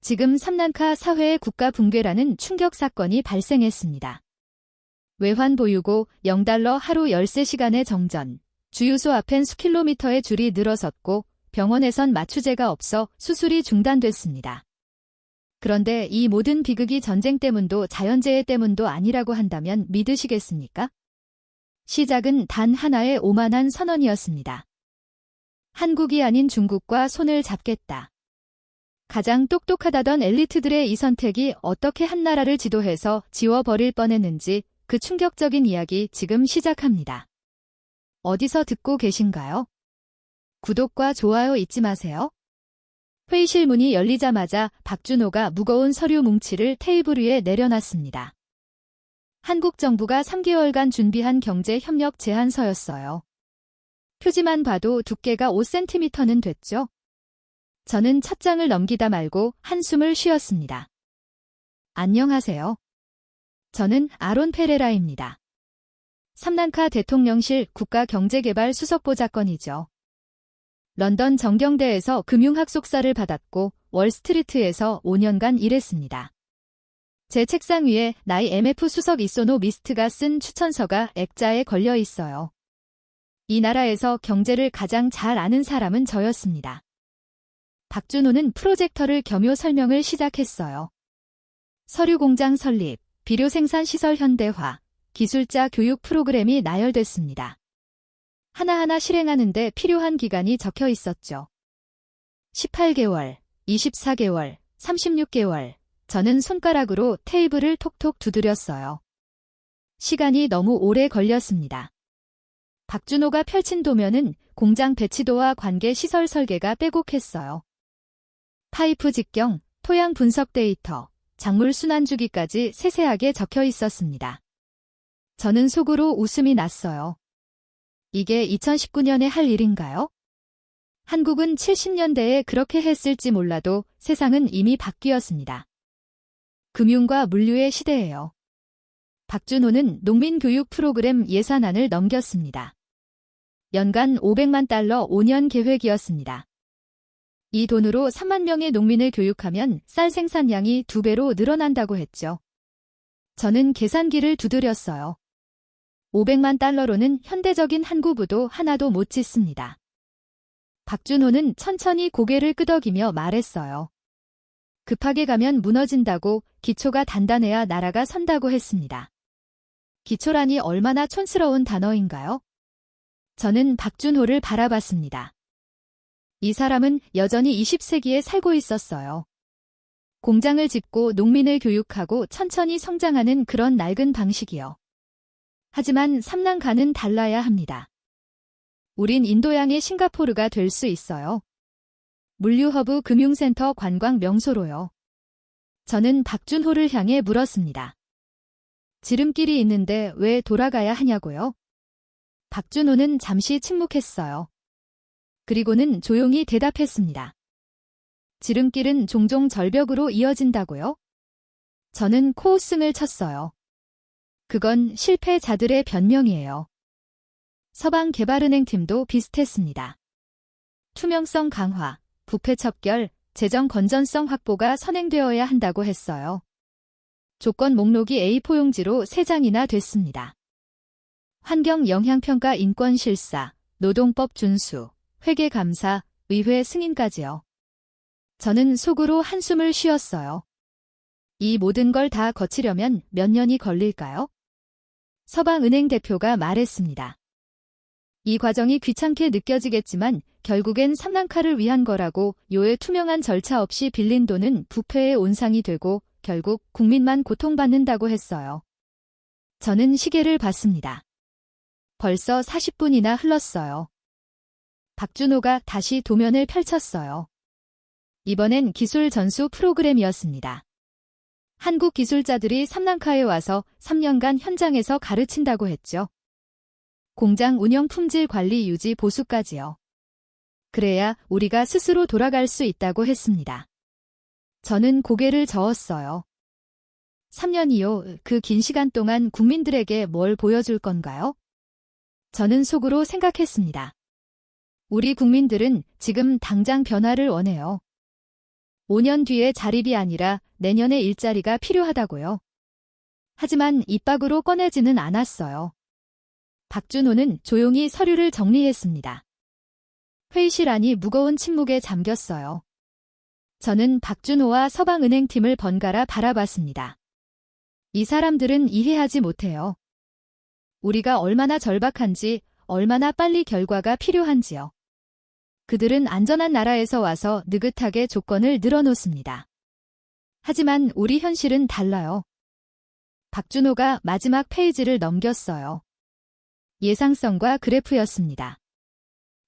지금 삼난카 사회의 국가 붕괴라는 충격 사건이 발생했습니다. 외환 보유고 0달러 하루 13시간의 정전, 주유소 앞엔 수킬로미터의 줄이 늘어섰고 병원에선 마취제가 없어 수술이 중단됐습니다. 그런데 이 모든 비극이 전쟁 때문도 자연재해 때문도 아니라고 한다면 믿으시겠습니까? 시작은 단 하나의 오만한 선언이었습니다. 한국이 아닌 중국과 손을 잡겠다. 가장 똑똑하다던 엘리트들의 이 선택이 어떻게 한 나라를 지도해서 지워버릴 뻔했는지 그 충격적인 이야기 지금 시작합니다. 어디서 듣고 계신가요? 구독과 좋아요 잊지 마세요. 회의실 문이 열리자마자 박준호가 무거운 서류 뭉치를 테이블 위에 내려놨습니다. 한국 정부가 3개월간 준비한 경제협력 제안서였어요. 표지만 봐도 두께가 5cm는 됐죠? 저는 첫 장을 넘기다 말고 한숨을 쉬었습니다. 안녕하세요. 저는 아론 페레라입니다. 삼난카 대통령실 국가경제개발 수석보좌관이죠. 런던 정경대에서 금융학 석사를 받았고 월스트리트에서 5년간 일했습니다. 제 책상 위에 나이 MF 수석 이소노 미스트가 쓴 추천서가 액자에 걸려 있어요. 이 나라에서 경제를 가장 잘 아는 사람은 저였습니다. 박준호는 프로젝터를 겸요 설명을 시작했어요. 서류공장 설립, 비료생산시설 현대화, 기술자 교육 프로그램이 나열됐습니다. 하나하나 실행하는데 필요한 기간이 적혀 있었죠. 18개월, 24개월, 36개월, 저는 손가락으로 테이블을 톡톡 두드렸어요. 시간이 너무 오래 걸렸습니다. 박준호가 펼친 도면은 공장 배치도와 관계 시설 설계가 빼곡했어요. 파이프 직경, 토양 분석 데이터, 작물 순환 주기까지 세세하게 적혀 있었습니다. 저는 속으로 웃음이 났어요. 이게 2019년에 할 일인가요? 한국은 70년대에 그렇게 했을지 몰라도 세상은 이미 바뀌었습니다. 금융과 물류의 시대예요. 박준호는 농민교육 프로그램 예산안을 넘겼습니다. 연간 500만 달러 5년 계획이었습니다. 이 돈으로 3만 명의 농민을 교육하면 쌀 생산량이 2배로 늘어난다고 했죠. 저는 계산기를 두드렸어요. 500만 달러로는 현대적인 항구부도 하나도 못 짓습니다. 박준호는 천천히 고개를 끄덕이며 말했어요. 급하게 가면 무너진다고, 기초가 단단해야 나라가 선다고 했습니다. 기초라니 얼마나 촌스러운 단어인가요? 저는 박준호를 바라봤습니다. 이 사람은 여전히 20세기에 살고 있었어요. 공장을 짓고 농민을 교육하고 천천히 성장하는 그런 낡은 방식이요. 하지만 삼난카는 달라야 합니다. 우린 인도양의 싱가포르가 될 수 있어요. 물류허브 금융센터 관광 명소로요. 저는 박준호를 향해 물었습니다. 지름길이 있는데 왜 돌아가야 하냐고요? 박준호는 잠시 침묵했어요. 그리고는 조용히 대답했습니다. 지름길은 종종 절벽으로 이어진다고요? 저는 코웃음을 쳤어요. 그건 실패자들의 변명이에요. 서방개발은행팀도 비슷했습니다. 투명성 강화, 부패 척결, 재정 건전성 확보가 선행되어야 한다고 했어요. 조건 목록이 A4 용지로 3장이나 됐습니다. 환경 영향평가 인권 실사, 노동법 준수, 회계 감사, 의회 승인까지요. 저는 속으로 한숨을 쉬었어요. 이 모든 걸 다 거치려면 몇 년이 걸릴까요? 서방은행 대표가 말했습니다. 이 과정이 귀찮게 느껴지겠지만 결국엔 삼난카를 위한 거라고. 요의 투명한 절차 없이 빌린 돈은 부패의 온상이 되고 결국 국민만 고통받는다고 했어요. 저는 시계를 봤습니다. 벌써 40분이나 흘렀어요. 박준호가 다시 도면을 펼쳤어요. 이번엔 기술 전수 프로그램이었습니다. 한국 기술자들이 삼난카에 와서 3년간 현장에서 가르친다고 했죠. 공장 운영 품질 관리 유지 보수까지요. 그래야 우리가 스스로 돌아갈 수 있다고 했습니다. 저는 고개를 저었어요. 3년이요. 그 긴 시간 동안 국민들에게 뭘 보여줄 건가요? 저는 속으로 생각했습니다. 우리 국민들은 지금 당장 변화를 원해요. 5년 뒤에 자립이 아니라 내년에 일자리가 필요하다고요. 하지만 입 밖으로 꺼내지는 않았어요. 박준호는 조용히 서류를 정리했습니다. 회의실 안이 무거운 침묵에 잠겼어요. 저는 박준호와 서방은행팀을 번갈아 바라봤습니다. 이 사람들은 이해하지 못해요. 우리가 얼마나 절박한지, 얼마나 빨리 결과가 필요한지요. 그들은 안전한 나라에서 와서 느긋하게 조건을 늘어놓습니다. 하지만 우리 현실은 달라요. 박준호가 마지막 페이지를 넘겼어요. 예상성과 그래프였습니다.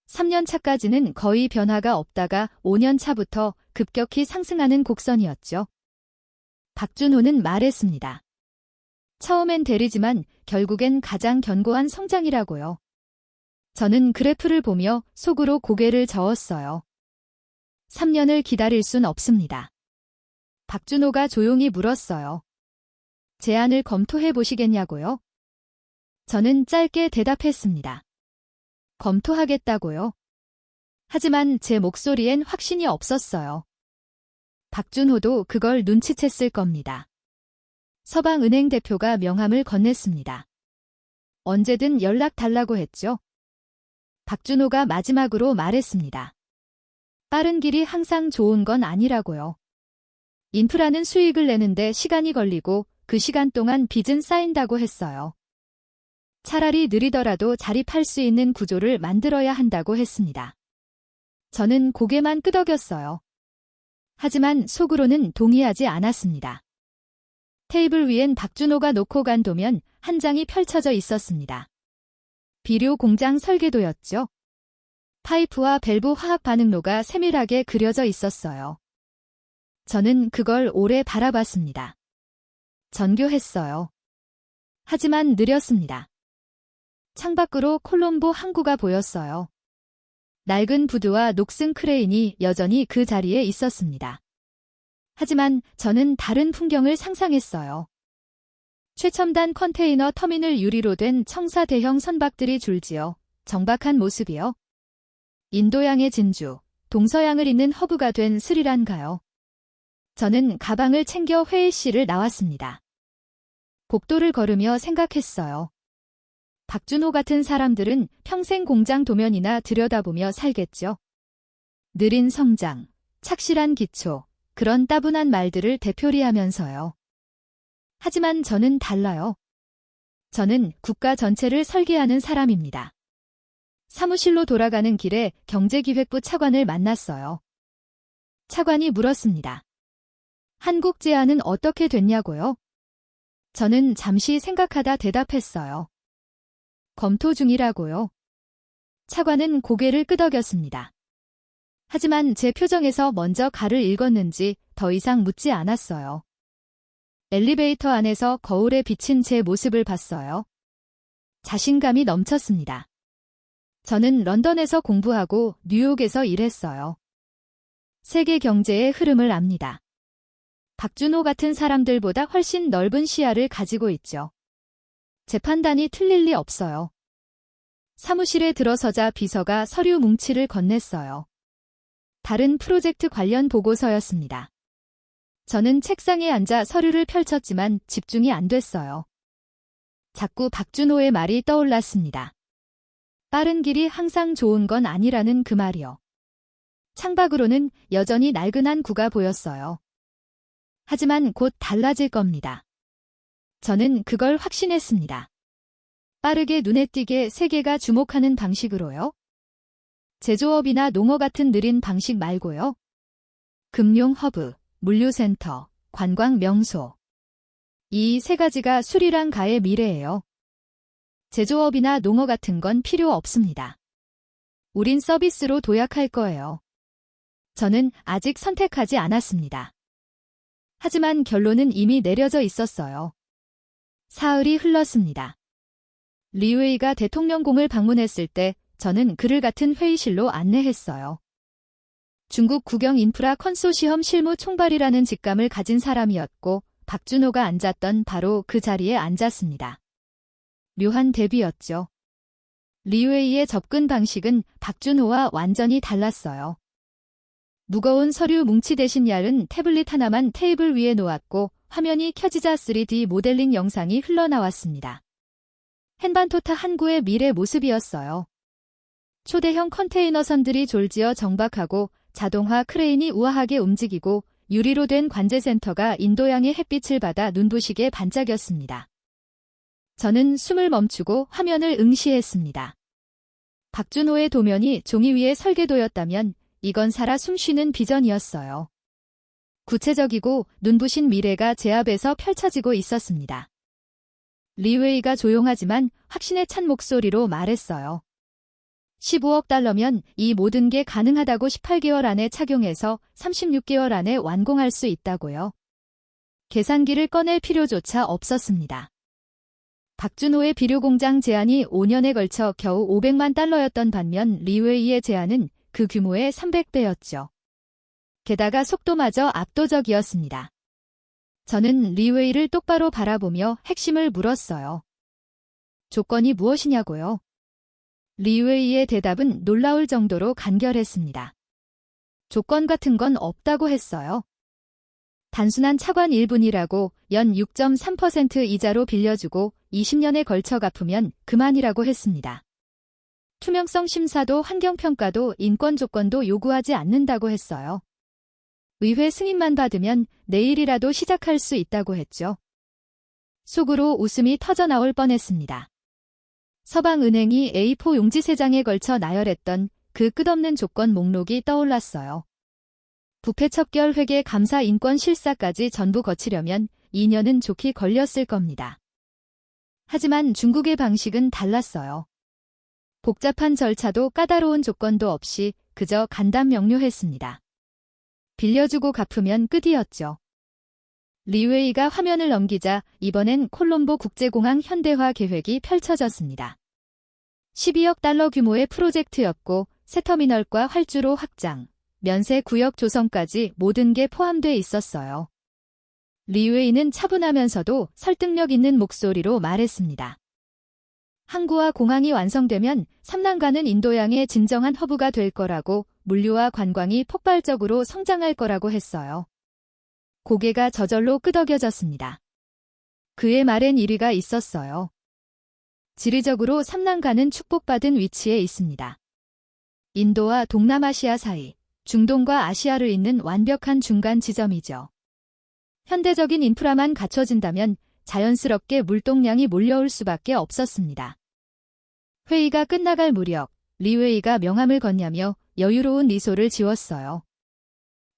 3년 차까지는 거의 변화가 없다가 5년 차부터 급격히 상승하는 곡선이었죠. 박준호는 말했습니다. 처음엔 대리지만 결국엔 가장 견고한 성장이라고요. 저는 그래프를 보며 속으로 고개를 저었어요. 3년을 기다릴 순 없습니다. 박준호가 조용히 물었어요. 제안을 검토해 보시겠냐고요? 저는 짧게 대답했습니다. 검토하겠다고요. 하지만 제 목소리엔 확신이 없었어요. 박준호도 그걸 눈치챘을 겁니다. 서방은행 대표가 명함을 건넸습니다. 언제든 연락 달라고 했죠. 박준호가 마지막으로 말했습니다. 빠른 길이 항상 좋은 건 아니라고요. 인프라는 수익을 내는데 시간이 걸리고 그 시간 동안 빚은 쌓인다고 했어요. 차라리 느리더라도 자립할 수 있는 구조를 만들어야 한다고 했습니다. 저는 고개만 끄덕였어요. 하지만 속으로는 동의하지 않았습니다. 테이블 위엔 박준호가 놓고 간 도면 한 장이 펼쳐져 있었습니다. 비료 공장 설계도였죠. 파이프와 밸브 화학 반응로가 세밀하게 그려져 있었어요. 저는 그걸 오래 바라봤습니다. 전교했어요. 하지만 느렸습니다. 창밖으로 콜롬보 항구가 보였어요. 낡은 부두와 녹슨 크레인이 여전히 그 자리에 있었습니다. 하지만 저는 다른 풍경을 상상했어요. 최첨단 컨테이너 터미널 유리로 된 청사 대형 선박들이 줄지어 정박한 모습이요. 인도양의 진주, 동서양을 잇는 허브가 된 스리란가요. 저는 가방을 챙겨 회의실을 나왔습니다. 복도를 걸으며 생각했어요. 박준호 같은 사람들은 평생 공장 도면이나 들여다보며 살겠죠. 느린 성장, 착실한 기초, 그런 따분한 말들을 되풀이하면서요. 하지만 저는 달라요. 저는 국가 전체를 설계하는 사람입니다. 사무실로 돌아가는 길에 경제기획부 차관을 만났어요. 차관이 물었습니다. 한국 제안은 어떻게 됐냐고요? 저는 잠시 생각하다 대답했어요. 검토 중이라고요. 차관은 고개를 끄덕였습니다. 하지만 제 표정에서 먼저 갈을 읽었는지 더 이상 묻지 않았어요. 엘리베이터 안에서 거울에 비친 제 모습을 봤어요. 자신감이 넘쳤습니다. 저는 런던에서 공부하고 뉴욕에서 일했어요. 세계 경제의 흐름을 압니다. 박준호 같은 사람들보다 훨씬 넓은 시야를 가지고 있죠. 제 판단이 틀릴 리 없어요. 사무실에 들어서자 비서가 서류 뭉치를 건넸어요. 다른 프로젝트 관련 보고서였습니다. 저는 책상에 앉아 서류를 펼쳤지만 집중이 안 됐어요. 자꾸 박준호의 말이 떠올랐습니다. 빠른 길이 항상 좋은 건 아니라는 그 말이요. 창밖으로는 여전히 나른한 구가 보였어요. 하지만 곧 달라질 겁니다. 저는 그걸 확신했습니다. 빠르게 눈에 띄게 세계가 주목하는 방식으로요. 제조업이나 농어 같은 느린 방식 말고요. 금융 허브, 물류센터, 관광 명소. 이 세 가지가 스리랑카의 미래예요. 제조업이나 농어 같은 건 필요 없습니다. 우린 서비스로 도약할 거예요. 저는 아직 선택하지 않았습니다. 하지만 결론은 이미 내려져 있었어요. 사흘이 흘렀습니다. 리웨이가 대통령궁을 방문했을 때 저는 그를 같은 회의실로 안내했어요. 중국 국영인프라 컨소시엄 실무 총괄이라는 직감을 가진 사람이었고 박준호가 앉았던 바로 그 자리에 앉았습니다. 묘한 대비였죠. 리웨이의 접근 방식은 박준호와 완전히 달랐어요. 무거운 서류 뭉치 대신 얇은 태블릿 하나만 테이블 위에 놓았고 화면이 켜지자 3D 모델링 영상이 흘러나왔습니다. 헨반토타 항구의 미래 모습이었어요. 초대형 컨테이너 선들이 졸지어 정박하고 자동화 크레인이 우아하게 움직이고 유리로 된 관제 센터가 인도양의 햇빛을 받아 눈부시게 반짝였습니다. 저는 숨을 멈추고 화면을 응시했습니다. 박준호의 도면이 종이 위에 설계도였다면 이건 살아 숨쉬는 비전이었어요. 구체적이고 눈부신 미래가 제 앞에서 펼쳐지고 있었습니다. 리웨이가 조용하지만 확신에 찬 목소리로 말했어요. 15억 달러면 이 모든 게 가능하다고 18개월 안에 착용해서 36개월 안에 완공할 수 있다고요. 계산기를 꺼낼 필요조차 없었습니다. 박준호의 비료공장 제안이 5년에 걸쳐 겨우 500만 달러였던 반면 리웨이의 제안은 그 규모의 300배였죠. 게다가 속도마저 압도적이었습니다. 저는 리웨이를 똑바로 바라보며 핵심을 물었어요. 조건이 무엇이냐고요? 리웨이의 대답은 놀라울 정도로 간결했습니다. 조건 같은 건 없다고 했어요. 단순한 차관 1분이라고 연 6.3% 이자로 빌려주고 20년에 걸쳐 갚으면 그만이라고 했습니다. 투명성 심사도 환경평가도 인권 조건도 요구하지 않는다고 했어요. 의회 승인만 받으면 내일이라도 시작할 수 있다고 했죠. 속으로 웃음이 터져나올 뻔했습니다. 서방은행이 A4 용지 3장에 걸쳐 나열했던 그 끝없는 조건 목록이 떠올랐어요. 부패 척결 회계 감사 인권 실사까지 전부 거치려면 2년은 좋게 걸렸을 겁니다. 하지만 중국의 방식은 달랐어요. 복잡한 절차도 까다로운 조건도 없이 그저 간단 명료했습니다. 빌려주고 갚으면 끝이었죠. 리웨이가 화면을 넘기자 이번엔 콜롬보 국제공항 현대화 계획이 펼쳐졌습니다. 12억 달러 규모의 프로젝트였고 새 터미널과 활주로 확장, 면세 구역 조성까지 모든 게 포함돼 있었어요. 리웨이는 차분하면서도 설득력 있는 목소리로 말했습니다. 항구와 공항이 완성되면 삼남간은 인도양의 진정한 허브가 될 거라고 물류와 관광이 폭발적으로 성장할 거라고 했어요. 고개가 저절로 끄덕여졌습니다. 그의 말엔 일리가 있었어요. 지리적으로 삼남간은 축복받은 위치에 있습니다. 인도와 동남아시아 사이, 중동과 아시아를 잇는 완벽한 중간 지점이죠. 현대적인 인프라만 갖춰진다면 자연스럽게 물동량이 몰려올 수밖에 없었습니다. 회의가 끝나갈 무렵 리웨이가 명함을 건네며 여유로운 미소를 지웠어요.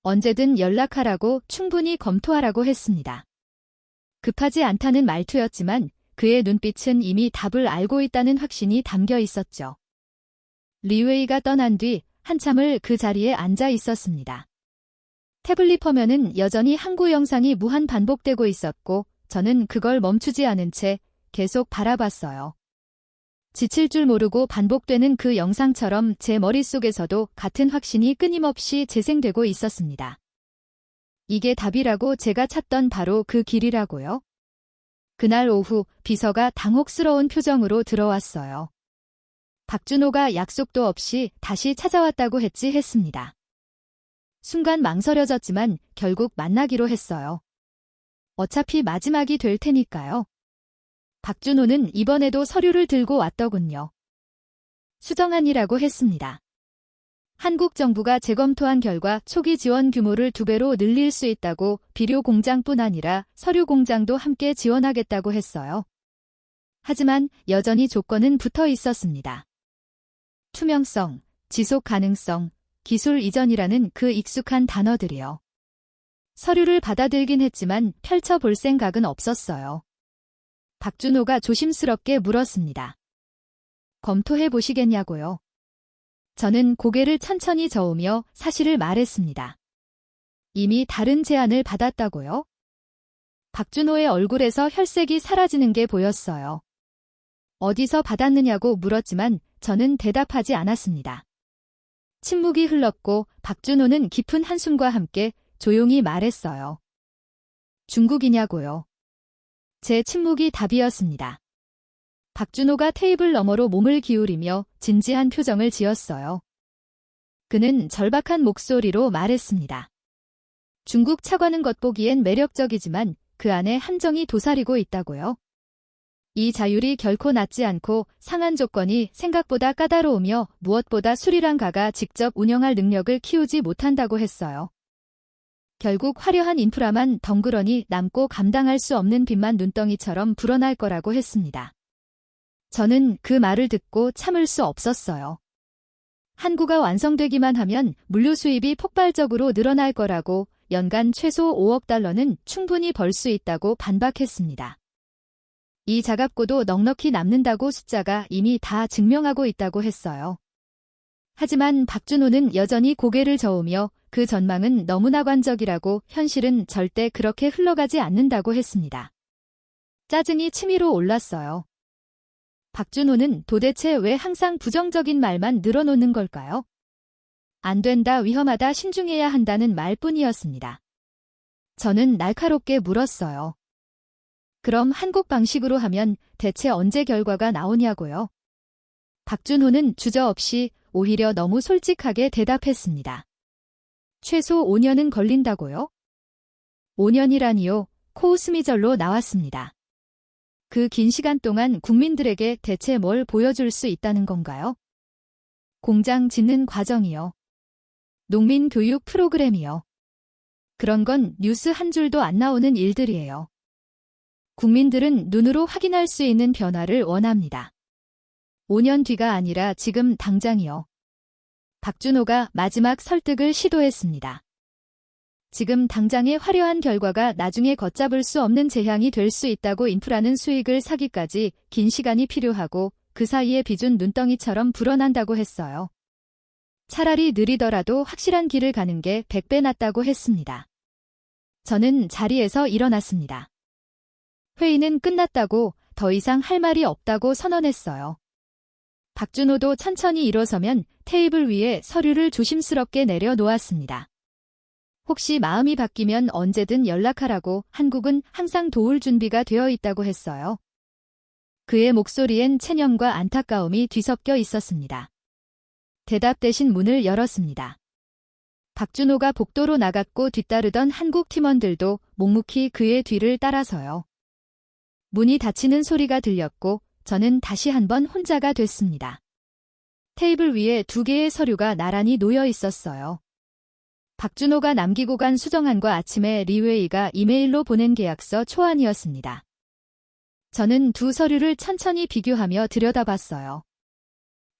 언제든 연락하라고 충분히 검토하라고 했습니다. 급하지 않다는 말투였지만 그의 눈빛은 이미 답을 알고 있다는 확신이 담겨 있었죠. 리웨이가 떠난 뒤 한참을 그 자리에 앉아 있었습니다. 태블릿 화면은 여전히 항구 영상이 무한 반복되고 있었고 저는 그걸 멈추지 않은 채 계속 바라봤어요. 지칠 줄 모르고 반복되는 그 영상처럼 제 머릿속에서도 같은 확신이 끊임없이 재생되고 있었습니다. 이게 답이라고 제가 찾던 바로 그 길이라고요? 그날 오후 비서가 당혹스러운 표정으로 들어왔어요. 박준호가 약속도 없이 다시 찾아왔다고 했습니다. 순간 망설여졌지만 결국 만나기로 했어요. 어차피 마지막이 될 테니까요. 박준호는 이번에도 서류를 들고 왔더군요. 수정안이라고 했습니다. 한국 정부가 재검토한 결과 초기 지원 규모를 2배로 늘릴 수 있다고 비료 공장뿐 아니라 서류 공장도 함께 지원하겠다고 했어요. 하지만 여전히 조건은 붙어 있었습니다. 투명성, 지속 가능성, 기술 이전이라는 그 익숙한 단어들이요. 서류를 받아들긴 했지만 펼쳐볼 생각은 없었어요. 박준호가 조심스럽게 물었습니다. 검토해 보시겠냐고요? 저는 고개를 천천히 저으며 사실을 말했습니다. 이미 다른 제안을 받았다고요? 박준호의 얼굴에서 혈색이 사라지는 게 보였어요. 어디서 받았느냐고 물었지만 저는 대답하지 않았습니다. 침묵이 흘렀고 박준호는 깊은 한숨과 함께 조용히 말했어요. 중국이냐고요? 제 침묵이 답이었습니다. 박준호가 테이블 너머로 몸을 기울이며 진지한 표정을 지었어요. 그는 절박한 목소리로 말했습니다. 중국 차관은 겉보기엔 매력적이지만 그 안에 함정이 도사리고 있다고요. 이 자율이 결코 낮지 않고 상한 조건이 생각보다 까다로우며 무엇보다 스리랑카가 직접 운영할 능력을 키우지 못한다고 했어요. 결국 화려한 인프라만 덩그러니 남고 감당할 수 없는 빚만 눈덩이처럼 불어날 거라고 했습니다. 저는 그 말을 듣고 참을 수 없었어요. 항구가 완성되기만 하면 물류 수입이 폭발적으로 늘어날 거라고 연간 최소 5억 달러는 충분히 벌 수 있다고 반박했습니다. 이 자갑고도 넉넉히 남는다고 숫자가 이미 다 증명하고 있다고 했어요. 하지만 박준호는 여전히 고개를 저으며 그 전망은 너무나 관적이라고 현실은 절대 그렇게 흘러가지 않는다고 했습니다. 짜증이 치밀어 올랐어요. 박준호는 도대체 왜 항상 부정적인 말만 늘어놓는 걸까요? 안 된다, 위험하다, 신중해야 한다는 말뿐이었습니다. 저는 날카롭게 물었어요. 그럼 한국 방식으로 하면 대체 언제 결과가 나오냐고요? 박준호는 주저없이 오히려 너무 솔직하게 대답했습니다. 최소 5년은 걸린다고요? 5년이라니요? 코웃음이 절로 나왔습니다. 그 긴 시간 동안 국민들에게 대체 뭘 보여줄 수 있다는 건가요? 공장 짓는 과정이요. 농민 교육 프로그램이요. 그런 건 뉴스 한 줄도 안 나오는 일들이에요. 국민들은 눈으로 확인할 수 있는 변화를 원합니다. 5년 뒤가 아니라 지금 당장이요. 박준호가 마지막 설득을 시도했습니다. 지금 당장의 화려한 결과가 나중에 걷잡을 수 없는 재앙이 될 수 있다고. 인프라는 수익을 사기까지 긴 시간이 필요하고 그 사이에 빚은 눈덩이처럼 불어난다고 했어요. 차라리 느리더라도 확실한 길을 가는 게 100배 낫다고 했습니다. 저는 자리에서 일어났습니다. 회의는 끝났다고, 더 이상 할 말이 없다고 선언했어요. 박준호도 천천히 일어서면 테이블 위에 서류를 조심스럽게 내려놓았습니다. 혹시 마음이 바뀌면 언제든 연락하라고, 한국은 항상 도울 준비가 되어 있다고 했어요. 그의 목소리엔 체념과 안타까움이 뒤섞여 있었습니다. 대답 대신 문을 열었습니다. 박준호가 복도로 나갔고 뒤따르던 한국 팀원들도 묵묵히 그의 뒤를 따라서요. 문이 닫히는 소리가 들렸고 저는 다시 한번 혼자가 됐습니다. 테이블 위에 2개의 서류가 나란히 놓여 있었어요. 박준호가 남기고 간 수정안과 아침에 리웨이가 이메일로 보낸 계약서 초안이었습니다. 저는 두 서류를 천천히 비교하며 들여다봤어요.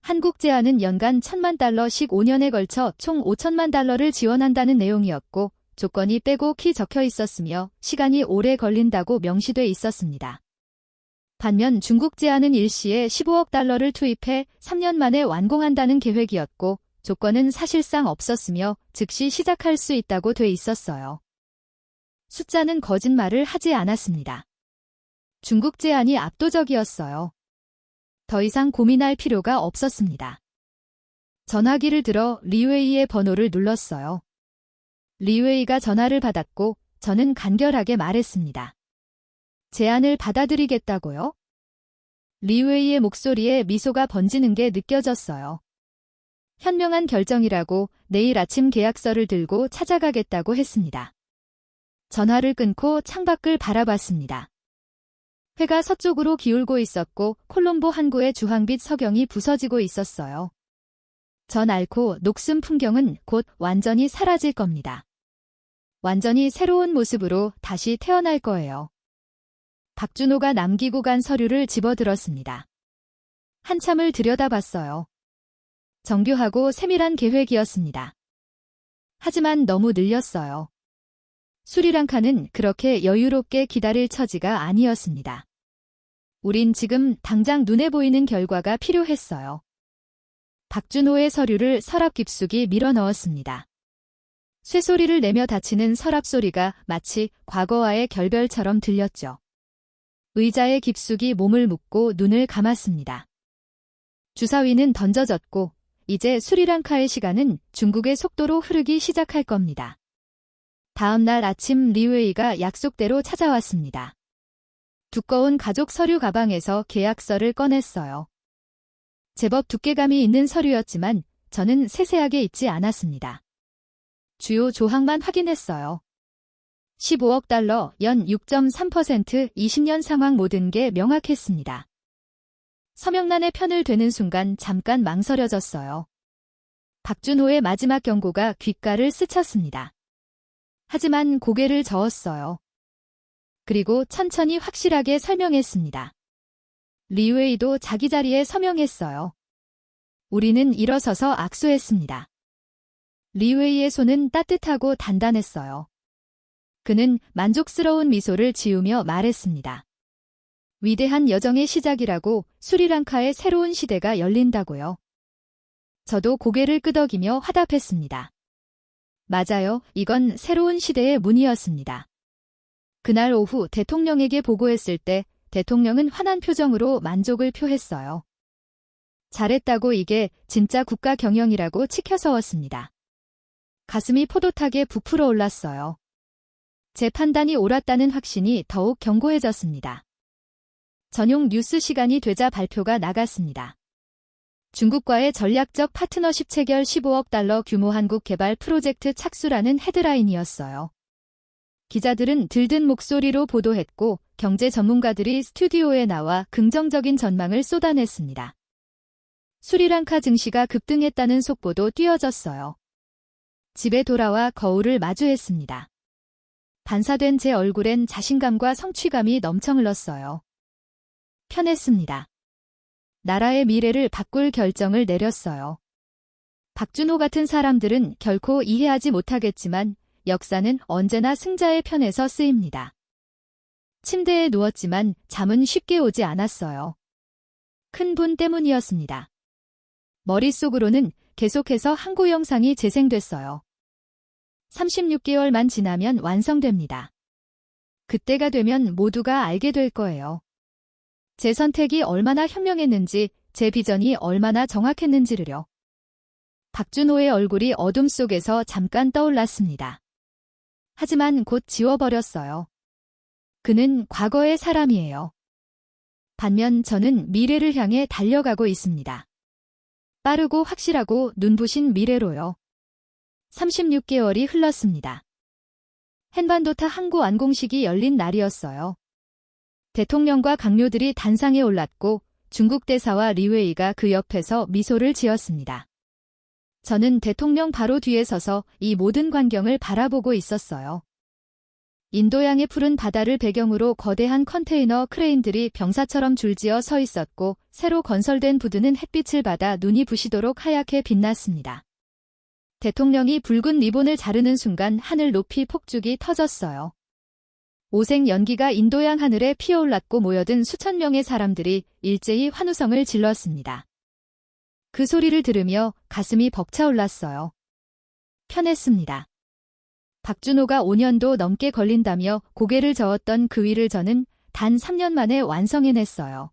한국 제안은 연간 1,000만 달러씩 5년에 걸쳐 총 5천만 달러를 지원한다는 내용이었고 조건이 빼곡히 적혀 있었으며 시간이 오래 걸린다고 명시돼 있었습니다. 반면 중국 제안은 일시에 15억 달러를 투입해 3년 만에 완공한다는 계획이었고 조건은 사실상 없었으며 즉시 시작할 수 있다고 돼 있었어요. 숫자는 거짓말을 하지 않았습니다. 중국 제안이 압도적이었어요. 더 이상 고민할 필요가 없었습니다. 전화기를 들어 리웨이의 번호를 눌렀어요. 리웨이가 전화를 받았고 저는 간결하게 말했습니다. 제안을 받아들이겠다고요? 리웨이의 목소리에 미소가 번지는 게 느껴졌어요. 현명한 결정이라고 내일 아침 계약서를 들고 찾아가겠다고 했습니다. 전화를 끊고 창밖을 바라봤습니다. 해가 서쪽으로 기울고 있었고 콜롬보 항구의 주황빛 석영이 부서지고 있었어요. 저 낡고 녹슨 풍경은 곧 완전히 사라질 겁니다. 완전히 새로운 모습으로 다시 태어날 거예요. 박준호가 남기고 간 서류를 집어들었습니다. 한참을 들여다봤어요. 정교하고 세밀한 계획이었습니다. 하지만 너무 늘렸어요. 스리랑카는 그렇게 여유롭게 기다릴 처지가 아니었습니다. 우린 지금 당장 눈에 보이는 결과가 필요했어요. 박준호의 서류를 서랍 깊숙이 밀어 넣었습니다. 쇠소리를 내며 닫히는 서랍 소리가 마치 과거와의 결별처럼 들렸죠. 의자에 깊숙이 몸을 묻고 눈을 감았습니다. 주사위는 던져졌고 이제 스리랑카의 시간은 중국의 속도로 흐르기 시작할 겁니다. 다음 날 아침 리웨이가 약속대로 찾아왔습니다. 두꺼운 가족 서류 가방에서 계약서를 꺼냈어요. 제법 두께감이 있는 서류였지만 저는 세세하게 잊지 않았습니다. 주요 조항만 확인했어요. 15억 달러, 연 6.3%, 20년 상황 모든 게 명확했습니다. 서명란에 편을 되는 순간 잠깐 망설여졌어요. 박준호의 마지막 경고가 귓가를 스쳤습니다. 하지만 고개를 저었어요. 그리고 천천히 확실하게 설명했습니다. 리웨이도 자기 자리에 서명했어요. 우리는 일어서서 악수했습니다. 리웨이의 손은 따뜻하고 단단했어요. 그는 만족스러운 미소를 지으며 말했습니다. 위대한 여정의 시작이라고, 스리랑카의 새로운 시대가 열린다고요. 저도 고개를 끄덕이며 화답했습니다. 맞아요. 이건 새로운 시대의 문이었습니다. 그날 오후 대통령에게 보고했을 때 대통령은 환한 표정으로 만족을 표했어요. 잘했다고, 이게 진짜 국가 경영이라고 치켜서웠습니다. 가슴이 포도타게 부풀어 올랐어요. 제 판단이 옳았다는 확신이 더욱 견고해졌습니다. 전용 뉴스 시간이 되자 발표가 나갔습니다. 중국과의 전략적 파트너십 체결 15억 달러 규모 한국 개발 프로젝트 착수라는 헤드라인이었어요. 기자들은 들뜬 목소리로 보도했고 경제 전문가들이 스튜디오에 나와 긍정적인 전망을 쏟아냈습니다. 스리랑카 증시가 급등했다는 속보도 띄어졌어요. 집에 돌아와 거울을 마주했습니다. 반사된 제 얼굴엔 자신감과 성취감이 넘쳐 흘렀어요. 편했습니다. 나라의 미래를 바꿀 결정을 내렸어요. 박준호 같은 사람들은 결코 이해하지 못하겠지만 역사는 언제나 승자의 편에서 쓰입니다. 침대에 누웠지만 잠은 쉽게 오지 않았어요. 큰 분 때문이었습니다. 머릿속으로는 계속해서 항구 영상이 재생됐어요. 36개월만 지나면 완성됩니다. 그때가 되면 모두가 알게 될 거예요. 제 선택이 얼마나 현명했는지, 제 비전이 얼마나 정확했는지를요. 박준호의 얼굴이 어둠 속에서 잠깐 떠올랐습니다. 하지만 곧 지워버렸어요. 그는 과거의 사람이에요. 반면 저는 미래를 향해 달려가고 있습니다. 빠르고 확실하고 눈부신 미래로요. 36개월이 흘렀습니다. 헨반도타 항구 완공식이 열린 날이었어요. 대통령과 강요들이 단상에 올랐고 중국 대사와 리웨이가 그 옆에서 미소를 지었습니다. 저는 대통령 바로 뒤에 서서 이 모든 광경을 바라보고 있었어요. 인도양의 푸른 바다를 배경으로 거대한 컨테이너 크레인들이 병사처럼 줄지어 서 있었고 새로 건설된 부두는 햇빛을 받아 눈이 부시도록 하얗게 빛났습니다. 대통령이 붉은 리본을 자르는 순간 하늘 높이 폭죽이 터졌어요. 오색 연기가 인도양 하늘에 피어올랐고 모여든 수천 명의 사람들이 일제히 환호성을 질렀습니다. 그 소리를 들으며 가슴이 벅차올랐어요. 편했습니다. 박준호가 5년도 넘게 걸린다며 고개를 저었던 그 일을 저는 단 3년 만에 완성해냈어요.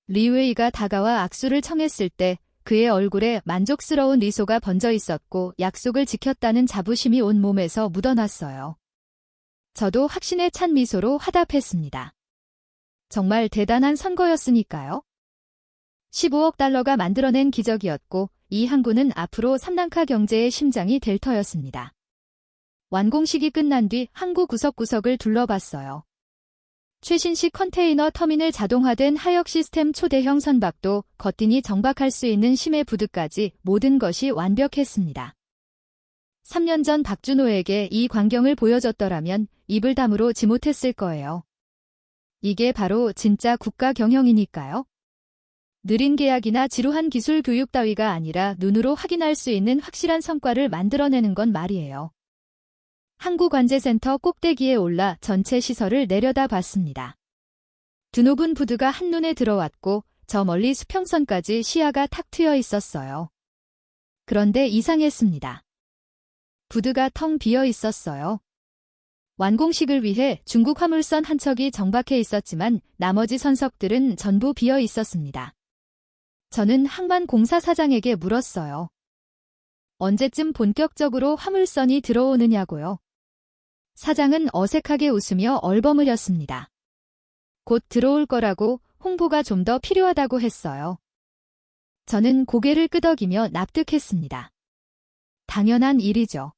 리웨이가 다가와 악수를 청했을 때 그의 얼굴에 만족스러운 미소가 번져 있었고 약속을 지켰다는 자부심이 온 몸에서 묻어났어요. 저도 확신에 찬 미소로 화답했습니다. 정말 대단한 선거였으니까요. 15억 달러가 만들어낸 기적이었고 이 항구는 앞으로 삼랑카 경제의 심장이 될 터였습니다. 완공식이 끝난 뒤 항구 구석구석을 둘러봤어요. 최신식 컨테이너 터미널 자동화된 하역 시스템 초대형 선박도 거뜬히 정박할 수 있는 심해 부두까지 모든 것이 완벽했습니다. 3년 전 박준호에게 이 광경을 보여줬더라면 입을 다물지 못했을 거예요. 이게 바로 진짜 국가 경영이니까요. 느린 계약이나 지루한 기술 교육 따위가 아니라 눈으로 확인할 수 있는 확실한 성과를 만들어내는 건 말이에요. 항구관제센터 꼭대기에 올라 전체 시설을 내려다봤습니다. 드높은 부두가 한눈에 들어왔고 저 멀리 수평선까지 시야가 탁 트여 있었어요. 그런데 이상했습니다. 부두가 텅 비어 있었어요. 완공식을 위해 중국 화물선 한 척이 정박해 있었지만 나머지 선석들은 전부 비어 있었습니다. 저는 항만공사 사장에게 물었어요. 언제쯤 본격적으로 화물선이 들어오느냐고요. 사장은 어색하게 웃으며 얼버무렸습니다. 곧 들어올 거라고, 홍보가 좀 더 필요하다고 했어요. 저는 고개를 끄덕이며 납득했습니다. 당연한 일이죠.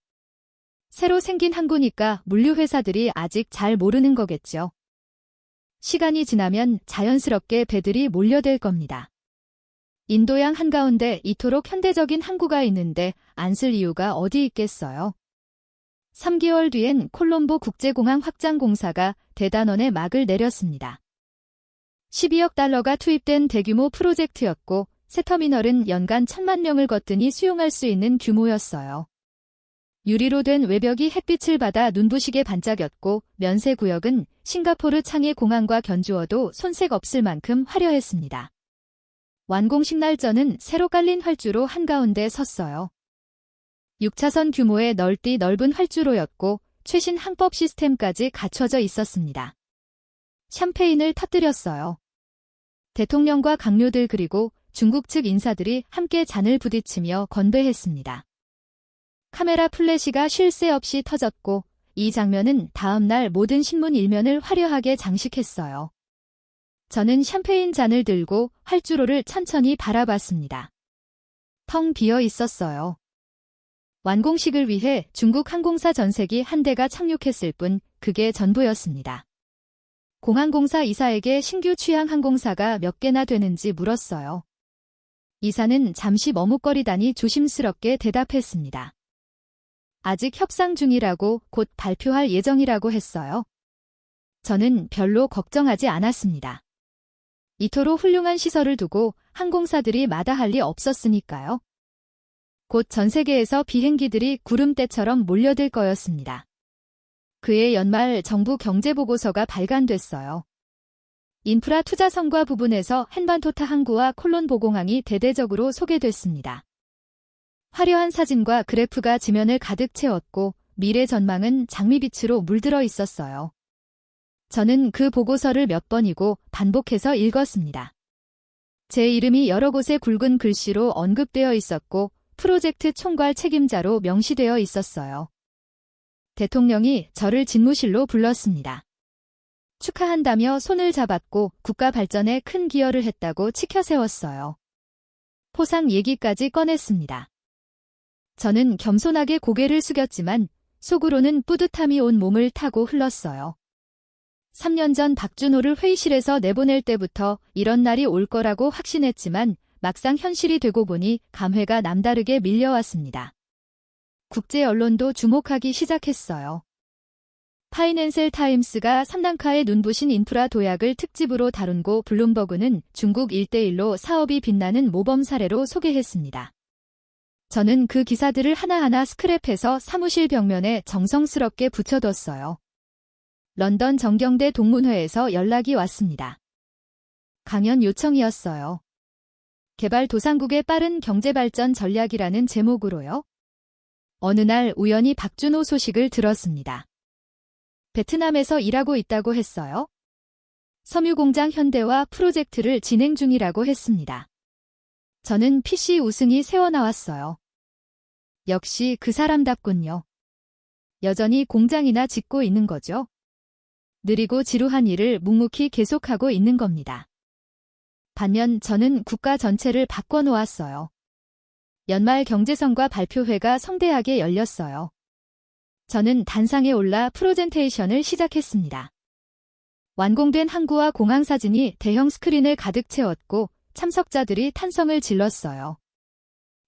새로 생긴 항구니까 물류회사들이 아직 잘 모르는 거겠죠. 시간이 지나면 자연스럽게 배들이 몰려들 겁니다. 인도양 한가운데 이토록 현대적인 항구가 있는데 안 쓸 이유가 어디 있겠어요. 3개월 뒤엔 콜롬보 국제공항 확장 공사가 대단원에 막을 내렸습니다. 12억 달러가 투입된 대규모 프로젝트였고 새 터미널은 연간 1,000만 명을 거뜬히 수용할 수 있는 규모였어요. 유리로 된 외벽이 햇빛을 받아 눈부시게 반짝였고 면세구역은 싱가포르 창의 공항과 견주어도 손색 없을 만큼 화려했습니다. 완공식 날 저는 새로 깔린 활주로 한가운데 섰어요. 6차선 규모의 넓은 활주로였고 최신 항법 시스템까지 갖춰져 있었습니다. 샴페인을 터뜨렸어요. 대통령과 강요들 그리고 중국 측 인사들이 함께 잔을 부딪히며 건배했습니다. 카메라 플래시가 쉴 새 없이 터졌고 이 장면은 다음 날 모든 신문 일면을 화려하게 장식했어요. 저는 샴페인 잔을 들고 활주로를 천천히 바라봤습니다. 텅 비어 있었어요. 완공식을 위해 중국 항공사 전세기 한 대가 착륙했을 뿐 그게 전부였습니다. 공항공사 이사에게 신규 취향 항공사가 몇 개나 되는지 물었어요. 이사는 잠시 머뭇거리다니 조심스럽게 대답했습니다. 아직 협상 중이라고 곧 발표할 예정이라고 했어요. 저는 별로 걱정하지 않았습니다. 이토록 훌륭한 시설을 두고 항공사들이 마다할 리 없었으니까요. 곧 전 세계에서 비행기들이 구름대처럼 몰려들 거였습니다. 그해 연말 정부 경제보고서가 발간됐어요. 인프라 투자 성과 부분에서 헨반토타 항구와 콜롬보 공항이 대대적으로 소개됐습니다. 화려한 사진과 그래프가 지면을 가득 채웠고 미래 전망은 장미빛으로 물들어 있었어요. 저는 그 보고서를 몇 번이고 반복해서 읽었습니다. 제 이름이 여러 곳에 굵은 글씨로 언급되어 있었고 프로젝트 총괄 책임자로 명시되어 있었어요. 대통령이 저를 집무실로 불렀습니다. 축하한다며 손을 잡았고 국가 발전에 큰 기여를 했다고 치켜세웠어요. 포상 얘기까지 꺼냈습니다. 저는 겸손하게 고개를 숙였지만 속으로는 뿌듯함이 온 몸을 타고 흘렀어요. 3년 전 박준호를 회의실에서 내보낼 때부터 이런 날이 올 거라고 확신했지만 막상 현실이 되고 보니 감회가 남다르게 밀려왔습니다. 국제 언론도 주목하기 시작했어요. 파이낸셜 타임스가 삼단카의 눈부신 인프라 도약을 특집으로 다룬고 블룸버그는 중국 1:1로 사업이 빛나는 모범 사례로 소개했습니다. 저는 그 기사들을 하나하나 스크랩해서 사무실 벽면에 정성스럽게 붙여뒀어요. 런던 정경대 동문회에서 연락이 왔습니다. 강연 요청이었어요. 개발도상국의 빠른 경제발전 전략이라는 제목으로요. 어느 날 우연히 박준호 소식을 들었습니다. 베트남에서 일하고 있다고 했어요. 섬유공장 현대화 프로젝트를 진행 중이라고 했습니다. 저는 PC 우승이 새어나왔어요. 역시 그 사람답군요. 여전히 공장이나 짓고 있는 거죠. 느리고 지루한 일을 묵묵히 계속하고 있는 겁니다. 반면 저는 국가 전체를 바꿔놓았어요. 연말 경제성과 발표회가 성대하게 열렸어요. 저는 단상에 올라 프레젠테이션을 시작했습니다. 완공된 항구와 공항 사진이 대형 스크린을 가득 채웠고 참석자들이 탄성을 질렀어요.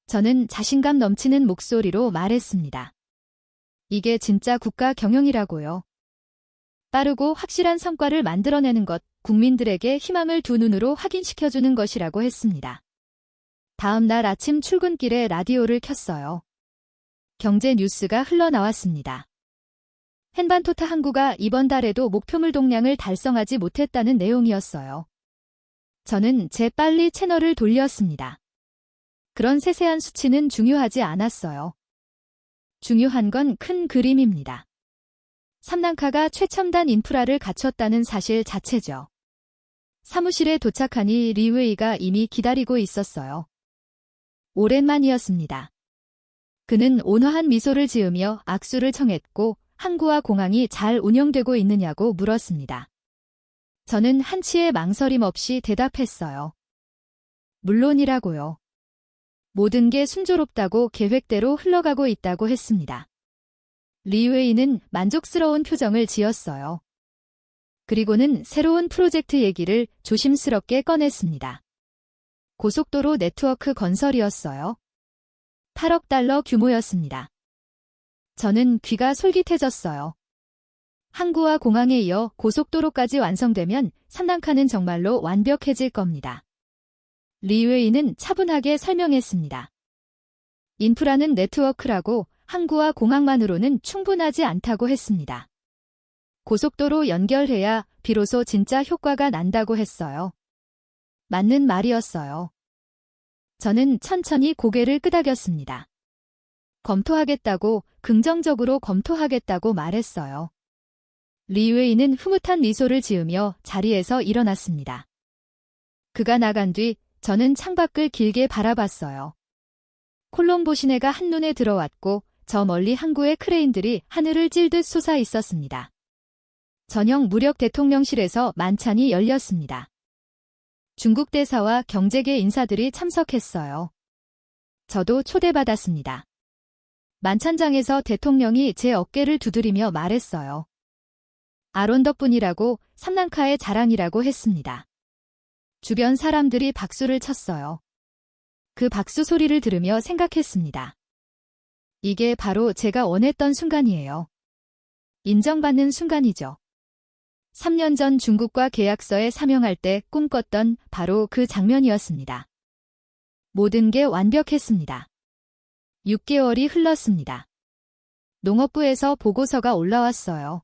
저는 자신감 넘치는 목소리로 말했습니다. 이게 진짜 국가 경영이라고요. 빠르고 확실한 성과를 만들어내는 것, 국민들에게 희망을 두 눈으로 확인시켜주는 것이라고 했습니다. 다음 날 아침 출근길에 라디오를 켰어요. 경제 뉴스가 흘러나왔습니다. 헨반토타 항구가 이번 달에도 목표물 동량을 달성하지 못했다는 내용이었어요. 저는 재빨리 채널을 돌렸습니다. 그런 세세한 수치는 중요하지 않았어요. 중요한 건 큰 그림입니다. 삼단카가 최첨단 인프라를 갖췄다는 사실 자체죠. 사무실에 도착하니 리웨이가 이미 기다리고 있었어요. 오랜만이었습니다. 그는 온화한 미소를 지으며 악수를 청했고 항구와 공항이 잘 운영되고 있느냐고 물었습니다. 저는 한치의 망설임 없이 대답했어요. 물론이라고요. 모든 게 순조롭다고 계획대로 흘러가고 있다고 했습니다. 리웨이는 만족스러운 표정을 지었어요. 그리고는 새로운 프로젝트 얘기를 조심스럽게 꺼냈습니다. 고속도로 네트워크 건설이었어요. 8억 달러 규모였습니다. 저는 귀가 솔깃해졌어요. 항구와 공항에 이어 고속도로까지 완성되면 산란카는 정말로 완벽해질 겁니다. 리웨이는 차분하게 설명했습니다. 인프라는 네트워크라고 항구와 공항만으로는 충분하지 않다고 했습니다. 고속도로 연결해야 비로소 진짜 효과가 난다고 했어요. 맞는 말이었어요. 저는 천천히 고개를 끄덕였습니다. 검토하겠다고, 긍정적으로 검토하겠다고 말했어요. 리웨이는 흐뭇한 미소를 지으며 자리에서 일어났습니다. 그가 나간 뒤 저는 창밖을 길게 바라봤어요. 콜롬보 시내가 한눈에 들어왔고 저 멀리 항구의 크레인들이 하늘을 찔듯 솟아 있었습니다. 저녁 무력 대통령실에서 만찬이 열렸습니다. 중국 대사와 경제계 인사들이 참석했어요. 저도 초대받았습니다. 만찬장에서 대통령이 제 어깨를 두드리며 말했어요. 아론 덕분이라고, 산란카의 자랑이라고 했습니다. 주변 사람들이 박수를 쳤어요. 그 박수 소리를 들으며 생각했습니다. 이게 바로 제가 원했던 순간이에요. 인정받는 순간이죠. 3년 전 중국과 계약서에 사명할 때 꿈꿨던 바로 그 장면이었습니다. 모든 게 완벽했습니다. 6개월이 흘렀습니다. 농업부에서 보고서가 올라왔어요.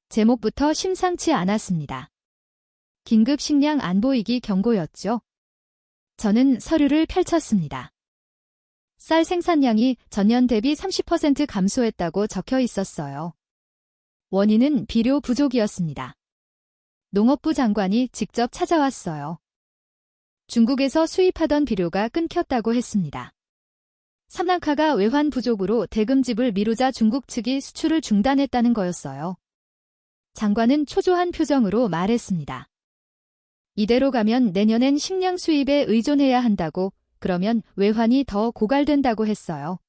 제목부터 심상치 않았습니다. 긴급 식량 안보위기 경고였죠. 저는 서류를 펼쳤습니다. 쌀 생산량이 전년 대비 30% 감소했다고 적혀 있었어요. 원인은 비료 부족이었습니다. 농업부 장관이 직접 찾아왔어요. 중국에서 수입하던 비료가 끊겼다고 했습니다. 산란카가 외환 부족으로 대금집을 미루자 중국 측이 수출을 중단했다는 거였어요. 장관은 초조한 표정으로 말했습니다. 이대로 가면 내년엔 식량 수입에 의존해야 한다고, 그러면 외환이 더 고갈된다고 했어요.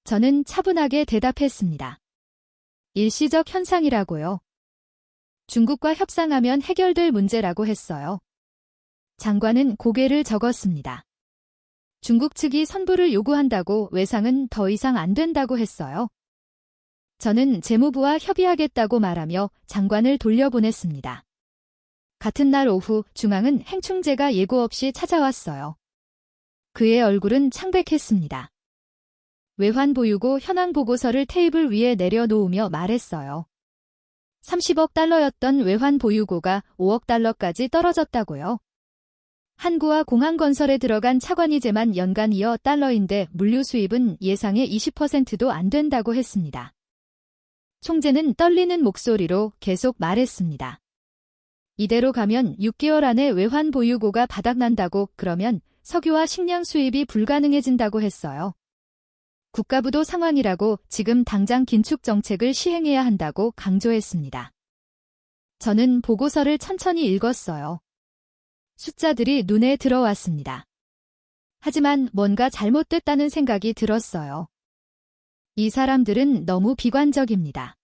저는 차분하게 대답했습니다. 일시적 현상이라고요. 중국과 협상하면 해결될 문제라고 했어요. 장관은 고개를 저었습니다. 중국 측이 선불을 요구한다고 외상은 더 이상 안 된다고 했어요. 저는 재무부와 협의하겠다고 말하며 장관을 돌려보냈습니다. 같은 날 오후 중앙은 행충재가 예고 없이 찾아왔어요. 그의 얼굴은 창백했습니다. 외환 보유고 현황 보고서를 테이블 위에 내려놓으며 말했어요. 30억 달러였던 외환 보유고가 5억 달러까지 떨어졌다고요. 항구와 공항 건설에 들어간 차관이제만 연간 2억 달러인데 물류 수입은 예상의 20%도 안 된다고 했습니다. 총재는 떨리는 목소리로 계속 말했습니다. 이대로 가면 6개월 안에 외환 보유고가 바닥난다고, 그러면 석유와 식량 수입이 불가능해진다고 했어요. 국가부도 상황이라고, 지금 당장 긴축 정책을 시행해야 한다고 강조했습니다. 저는 보고서를 천천히 읽었어요. 숫자들이 눈에 들어왔습니다. 하지만 뭔가 잘못됐다는 생각이 들었어요. 이 사람들은 너무 비관적입니다.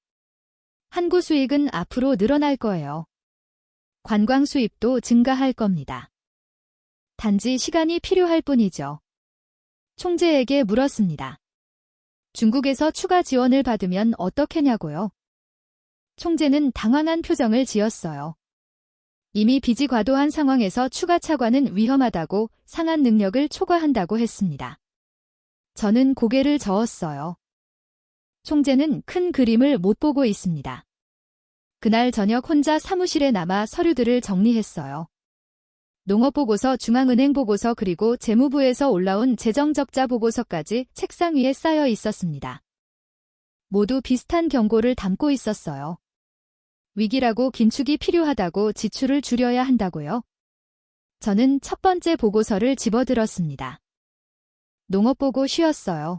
항구 수익은 앞으로 늘어날 거예요. 관광 수입도 증가할 겁니다. 단지 시간이 필요할 뿐이죠. 총재에게 물었습니다. 중국에서 추가 지원을 받으면 어떻게냐고요? 총재는 당황한 표정을 지었어요. 이미 빚이 과도한 상황에서 추가 차관은 위험하다고, 상한 능력을 초과한다고 했습니다. 저는 고개를 저었어요. 총재는 큰 그림을 못 보고 있습니다. 그날 저녁 혼자 사무실에 남아 서류들을 정리했어요. 농업보고서, 중앙은행 보고서, 그리고 재무부에서 올라온 재정적자 보고서까지 책상 위에 쌓여 있었습니다. 모두 비슷한 경고를 담고 있었어요. 위기라고, 긴축이 필요하다고, 지출을 줄여야 한다고요. 저는 첫 번째 보고서를 집어들었습니다. 농업보고 쉬었어요.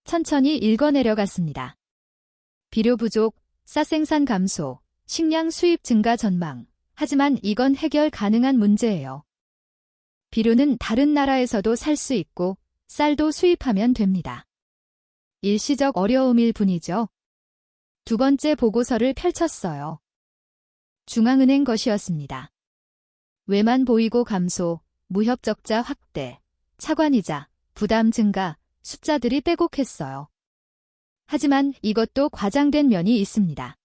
천천히 읽어내려갔습니다. 비료 부족, 쌀 생산 감소, 식량 수입 증가 전망. 하지만 이건 해결 가능한 문제예요. 비료는 다른 나라에서도 살 수 있고 쌀도 수입하면 됩니다. 일시적 어려움일 뿐이죠. 두 번째 보고서를 펼쳤어요. 중앙은행 것이었습니다. 외만 보이고 감소, 무협 적자 확대, 차관이자, 부담 증가, 숫자들이 빼곡했어요. 하지만 이것도 과장된 면이 있습니다.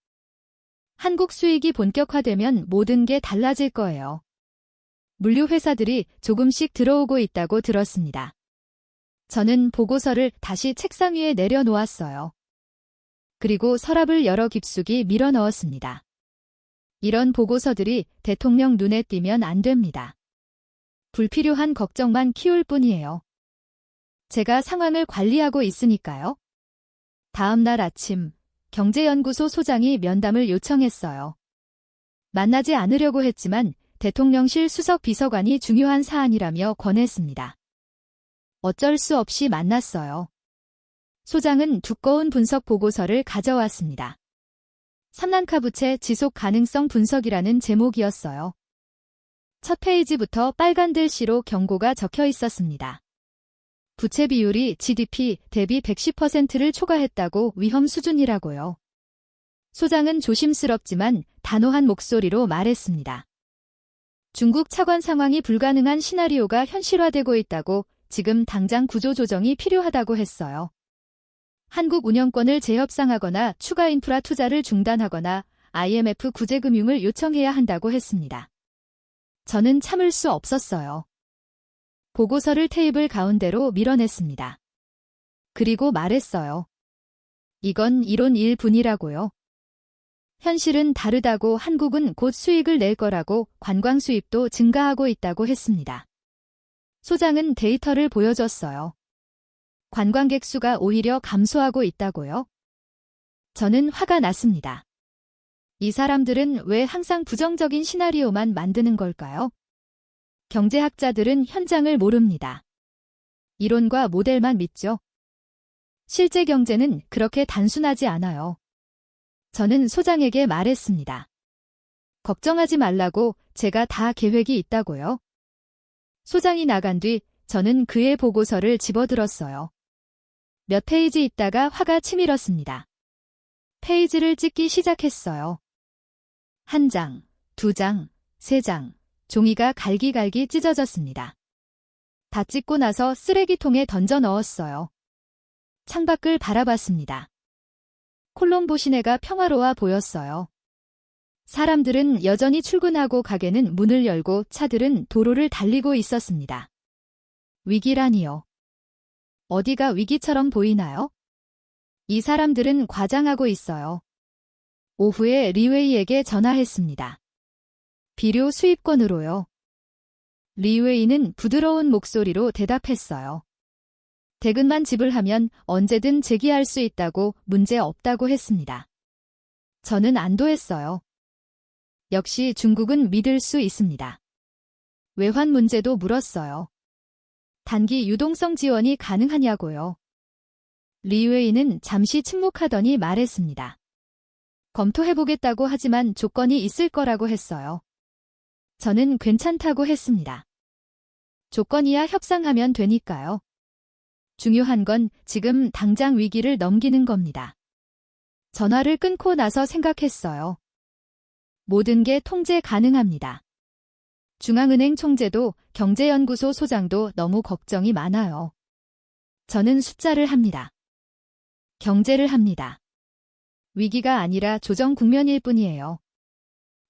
한국 수익이 본격화되면 모든 게 달라질 거예요. 물류 회사들이 조금씩 들어오고 있다고 들었습니다. 저는 보고서를 다시 책상 위에 내려놓았어요. 그리고 서랍을 열어 깊숙이 밀어 넣었습니다. 이런 보고서들이 대통령 눈에 띄면 안 됩니다. 불필요한 걱정만 키울 뿐이에요. 제가 상황을 관리하고 있으니까요. 다음 날 아침, 경제연구소 소장이 면담을 요청했어요. 만나지 않으려고 했지만 대통령실 수석 비서관이 중요한 사안이라며 권했습니다. 어쩔 수 없이 만났어요. 소장은 두꺼운 분석 보고서를 가져왔습니다. 삼난카 부채 지속 가능성 분석이라는 제목이었어요. 첫 페이지부터 빨간 글씨로 경고가 적혀 있었습니다. 부채 비율이 GDP 대비 110%를 초과했다고 위험 수준이라고요. 소장은 조심스럽지만 단호한 목소리로 말했습니다. 중국 차관 상황이 불가능한 시나리오가 현실화되고 있다고 지금 당장 구조조정이 필요하다고 했어요. 한국 운영권을 재협상하거나 추가 인프라 투자를 중단하거나 IMF 구제금융을 요청해야 한다고 했습니다. 저는 참을 수 없었어요. 보고서를 테이블 가운데로 밀어냈습니다. 그리고 말했어요. 이건 이론일 뿐이라고요. 현실은 다르다고 한국은 곧 수익을 낼 거라고 관광 수입도 증가하고 있다고 했습니다. 소장은 데이터를 보여줬어요. 관광객 수가 오히려 감소하고 있다고요? 저는 화가 났습니다. 이 사람들은 왜 항상 부정적인 시나리오만 만드는 걸까요? 경제학자들은 현장을 모릅니다. 이론과 모델만 믿죠. 실제 경제는 그렇게 단순하지 않아요. 저는 소장에게 말했습니다. 걱정하지 말라고, 제가 다 계획이 있다고요. 소장이 나간 뒤 저는 그의 보고서를 집어들었어요. 몇 페이지 있다가 화가 치밀었습니다. 페이지를 찍기 시작했어요. 한 장, 두 장, 세 장, 종이가 갈기갈기 찢어졌습니다. 다 찍고 나서 쓰레기통에 던져 넣었어요. 창밖을 바라봤습니다. 콜롬보 시내가 평화로워 보였어요. 사람들은 여전히 출근하고 가게는 문을 열고 차들은 도로를 달리고 있었습니다. 위기라니요. 어디가 위기처럼 보이나요? 이 사람들은 과장하고 있어요. 오후에 리웨이에게 전화했습니다. 비료 수입권으로요. 리웨이는 부드러운 목소리로 대답했어요. 대금만 지불하면 언제든 재기할 수 있다고, 문제 없다고 했습니다. 저는 안도했어요. 역시 중국은 믿을 수 있습니다. 외환 문제도 물었어요. 단기 유동성 지원이 가능하냐고요. 리웨이는 잠시 침묵하더니 말했습니다. 검토해보겠다고 하지만 조건이 있을 거라고 했어요. 저는 괜찮다고 했습니다. 조건이야 협상하면 되니까요. 중요한 건 지금 당장 위기를 넘기는 겁니다. 전화를 끊고 나서 생각했어요. 모든 게 통제 가능합니다. 중앙은행 총재도 경제연구소 소장도 너무 걱정이 많아요. 저는 숫자를 합니다. 경제를 합니다. 위기가 아니라 조정 국면일 뿐이에요.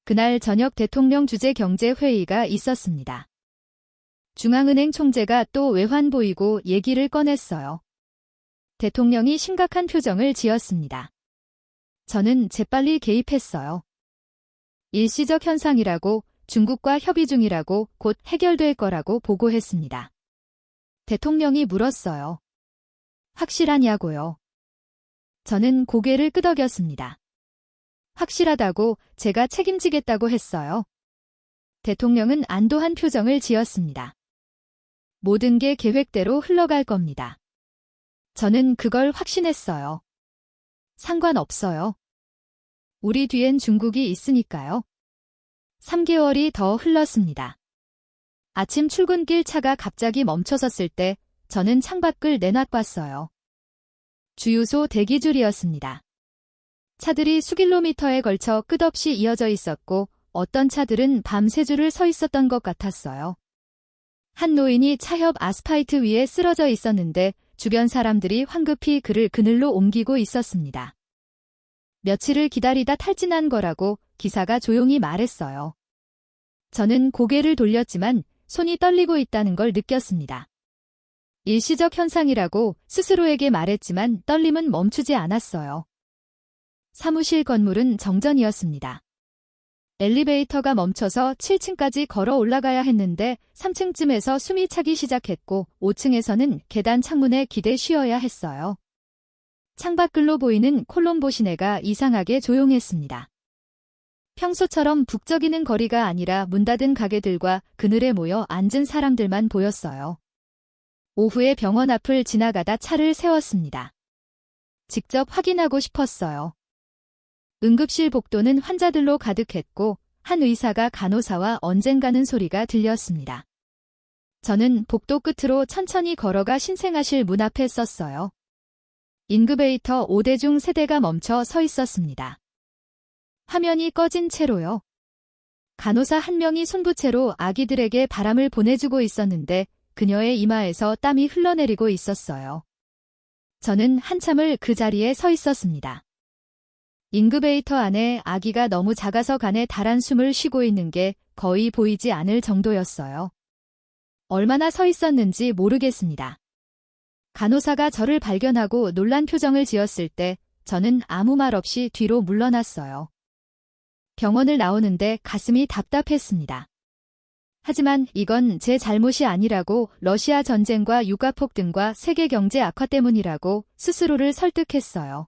그날 저녁 대통령 주재 경제회의가 있었습니다. 중앙은행 총재가 또 외환 보이고 얘기를 꺼냈어요. 대통령이 심각한 표정을 지었습니다. 저는 재빨리 개입했어요. 일시적 현상이라고, 중국과 협의 중이라고, 곧 해결될 거라고 보고했습니다. 대통령이 물었어요. 확실하냐고요. 저는 고개를 끄덕였습니다. 확실하다고, 제가 책임지겠다고 했어요. 대통령은 안도한 표정을 지었습니다. 모든 게 계획대로 흘러갈 겁니다. 저는 그걸 확신했어요. 상관없어요. 우리 뒤엔 중국이 있으니까요. 3개월이 더 흘렀습니다. 아침 출근길 차가 갑자기 멈춰섰을 때 저는 창밖을 내놔봤어요. 주유소 대기줄이었습니다. 차들이 수킬로미터에 걸쳐 끝없이 이어져 있었고 어떤 차들은 밤새 줄을 서 있었던 것 같았어요. 한 노인이 차 옆 아스팔트 위에 쓰러져 있었는데 주변 사람들이 황급히 그를 그늘로 옮기고 있었습니다. 며칠을 기다리다 탈진한 거라고 기사가 조용히 말했어요. 저는 고개를 돌렸지만 손이 떨리고 있다는 걸 느꼈습니다. 일시적 현상이라고 스스로에게 말했지만 떨림은 멈추지 않았어요. 사무실 건물은 정전이었습니다. 엘리베이터가 멈춰서 7층까지 걸어 올라가야 했는데 3층쯤에서 숨이 차기 시작했고 5층에서는 계단 창문에 기대 쉬어야 했어요. 창밖을로 보이는 콜롬보 시내가 이상하게 조용했습니다. 평소처럼 북적이는 거리가 아니라 문 닫은 가게들과 그늘에 모여 앉은 사람들만 보였어요. 오후에 병원 앞을 지나가다 차를 세웠습니다. 직접 확인하고 싶었어요. 응급실 복도는 환자들로 가득했고 한 의사가 간호사와 언젠가는 소리가 들렸습니다. 저는 복도 끝으로 천천히 걸어가 신생아실 문 앞에 섰어요. 인큐베이터 5대 중 3대가 멈춰 서 있었습니다. 화면이 꺼진 채로요. 간호사 한 명이 손부채로 아기들에게 바람을 보내주고 있었는데 그녀의 이마에서 땀이 흘러내리고 있었어요. 저는 한참을 그 자리에 서 있었습니다. 인큐베이터 안에 아기가 너무 작아서 간에 달한 숨을 쉬고 있는 게 거의 보이지 않을 정도였어요. 얼마나 서 있었는지 모르겠습니다. 간호사가 저를 발견하고 놀란 표정을 지었을 때 저는 아무 말 없이 뒤로 물러났어요. 병원을 나오는데 가슴이 답답했습니다. 하지만 이건 제 잘못이 아니라고 러시아 전쟁과 육아폭등과 세계 경제 악화 때문이라고 스스로를 설득했어요.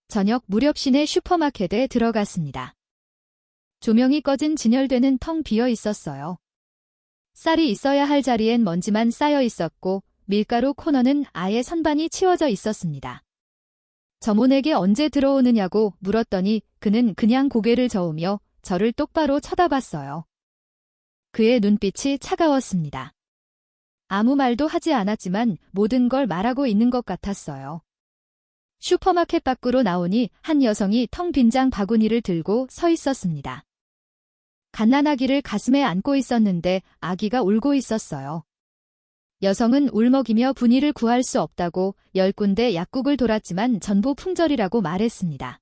저녁 무렵 시내 슈퍼마켓에 들어갔습니다. 조명이 꺼진 진열대는 텅 비어 있었어요. 쌀이 있어야 할 자리엔 먼지만 쌓여 있었고 밀가루 코너는 아예 선반이 치워져 있었습니다. 점원에게 언제 들어오느냐고 물었더니 그는 그냥 고개를 저으며 저를 똑바로 쳐다봤어요. 그의 눈빛이 차가웠습니다. 아무 말도 하지 않았지만 모든 걸 말하고 있는 것 같았어요. 슈퍼마켓 밖으로 나오니 한 여성이 텅 빈 장 바구니를 들고 서 있었습니다. 갓난아기를 가슴에 안고 있었는데 아기가 울고 있었어요. 여성은 울먹이며 분이를 구할 수 없다고 10군데 약국을 돌았지만 전부 품절이라고 말했습니다.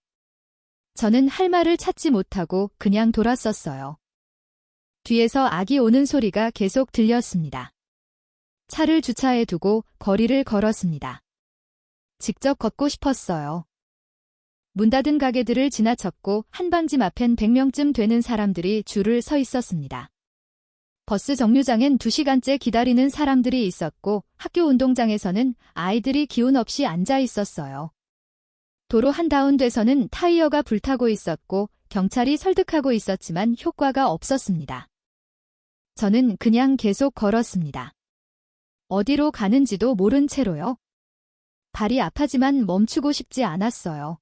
저는 할 말을 찾지 못하고 그냥 돌았었어요. 뒤에서 아기 오는 소리가 계속 들렸습니다. 차를 주차해 두고 거리를 걸었습니다. 직접 걷고 싶었어요. 문 닫은 가게들을 지나쳤고 한방집 앞엔 100명쯤 되는 사람들이 줄을 서 있었습니다. 버스 정류장엔 2시간째 기다리는 사람들이 있었고 학교 운동장에서는 아이들이 기운 없이 앉아 있었어요. 도로 한가운데서는 타이어가 불타고 있었고 경찰이 설득하고 있었지만 효과가 없었습니다. 저는 그냥 계속 걸었습니다. 어디로 가는지도 모른 채로요. 발이 아파지만 멈추고 싶지 않았어요.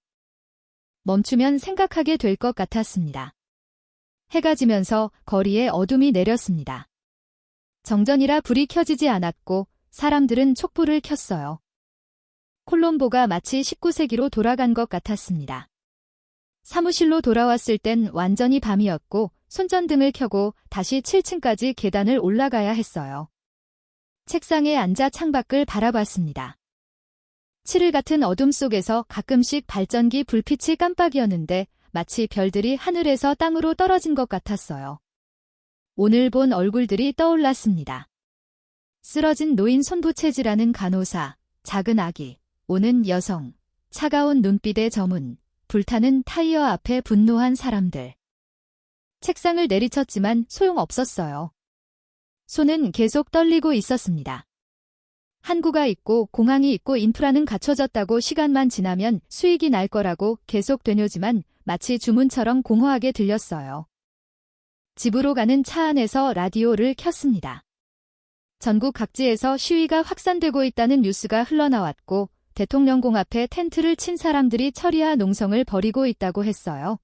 멈추면 생각하게 될 것 같았습니다. 해가 지면서 거리에 어둠이 내렸습니다. 정전이라 불이 켜지지 않았고 사람들은 촛불을 켰어요. 콜롬보가 마치 19세기로 돌아간 것 같았습니다. 사무실로 돌아왔을 땐 완전히 밤이었고 손전등을 켜고 다시 7층까지 계단을 올라가야 했어요. 책상에 앉아 창밖을 바라봤습니다. 칠흑 같은 어둠 속에서 가끔씩 발전기 불빛이 깜빡이었는데 마치 별들이 하늘에서 땅으로 떨어진 것 같았어요. 오늘 본 얼굴들이 떠올랐습니다. 쓰러진 노인 손부채질하는 간호사, 작은 아기, 오는 여성, 차가운 눈빛의 저문, 불타는 타이어 앞에 분노한 사람들. 책상을 내리쳤지만 소용없었어요. 손은 계속 떨리고 있었습니다. 항구가 있고 공항이 있고 인프라는 갖춰졌다고 시간만 지나면 수익이 날 거라고 계속 되뇌지만 마치 주문처럼 공허하게 들렸어요. 집으로 가는 차 안에서 라디오를 켰습니다. 전국 각지에서 시위가 확산되고 있다는 뉴스가 흘러나왔고 대통령궁 앞에 텐트를 친 사람들이 철야 농성을 벌이고 있다고 했어요.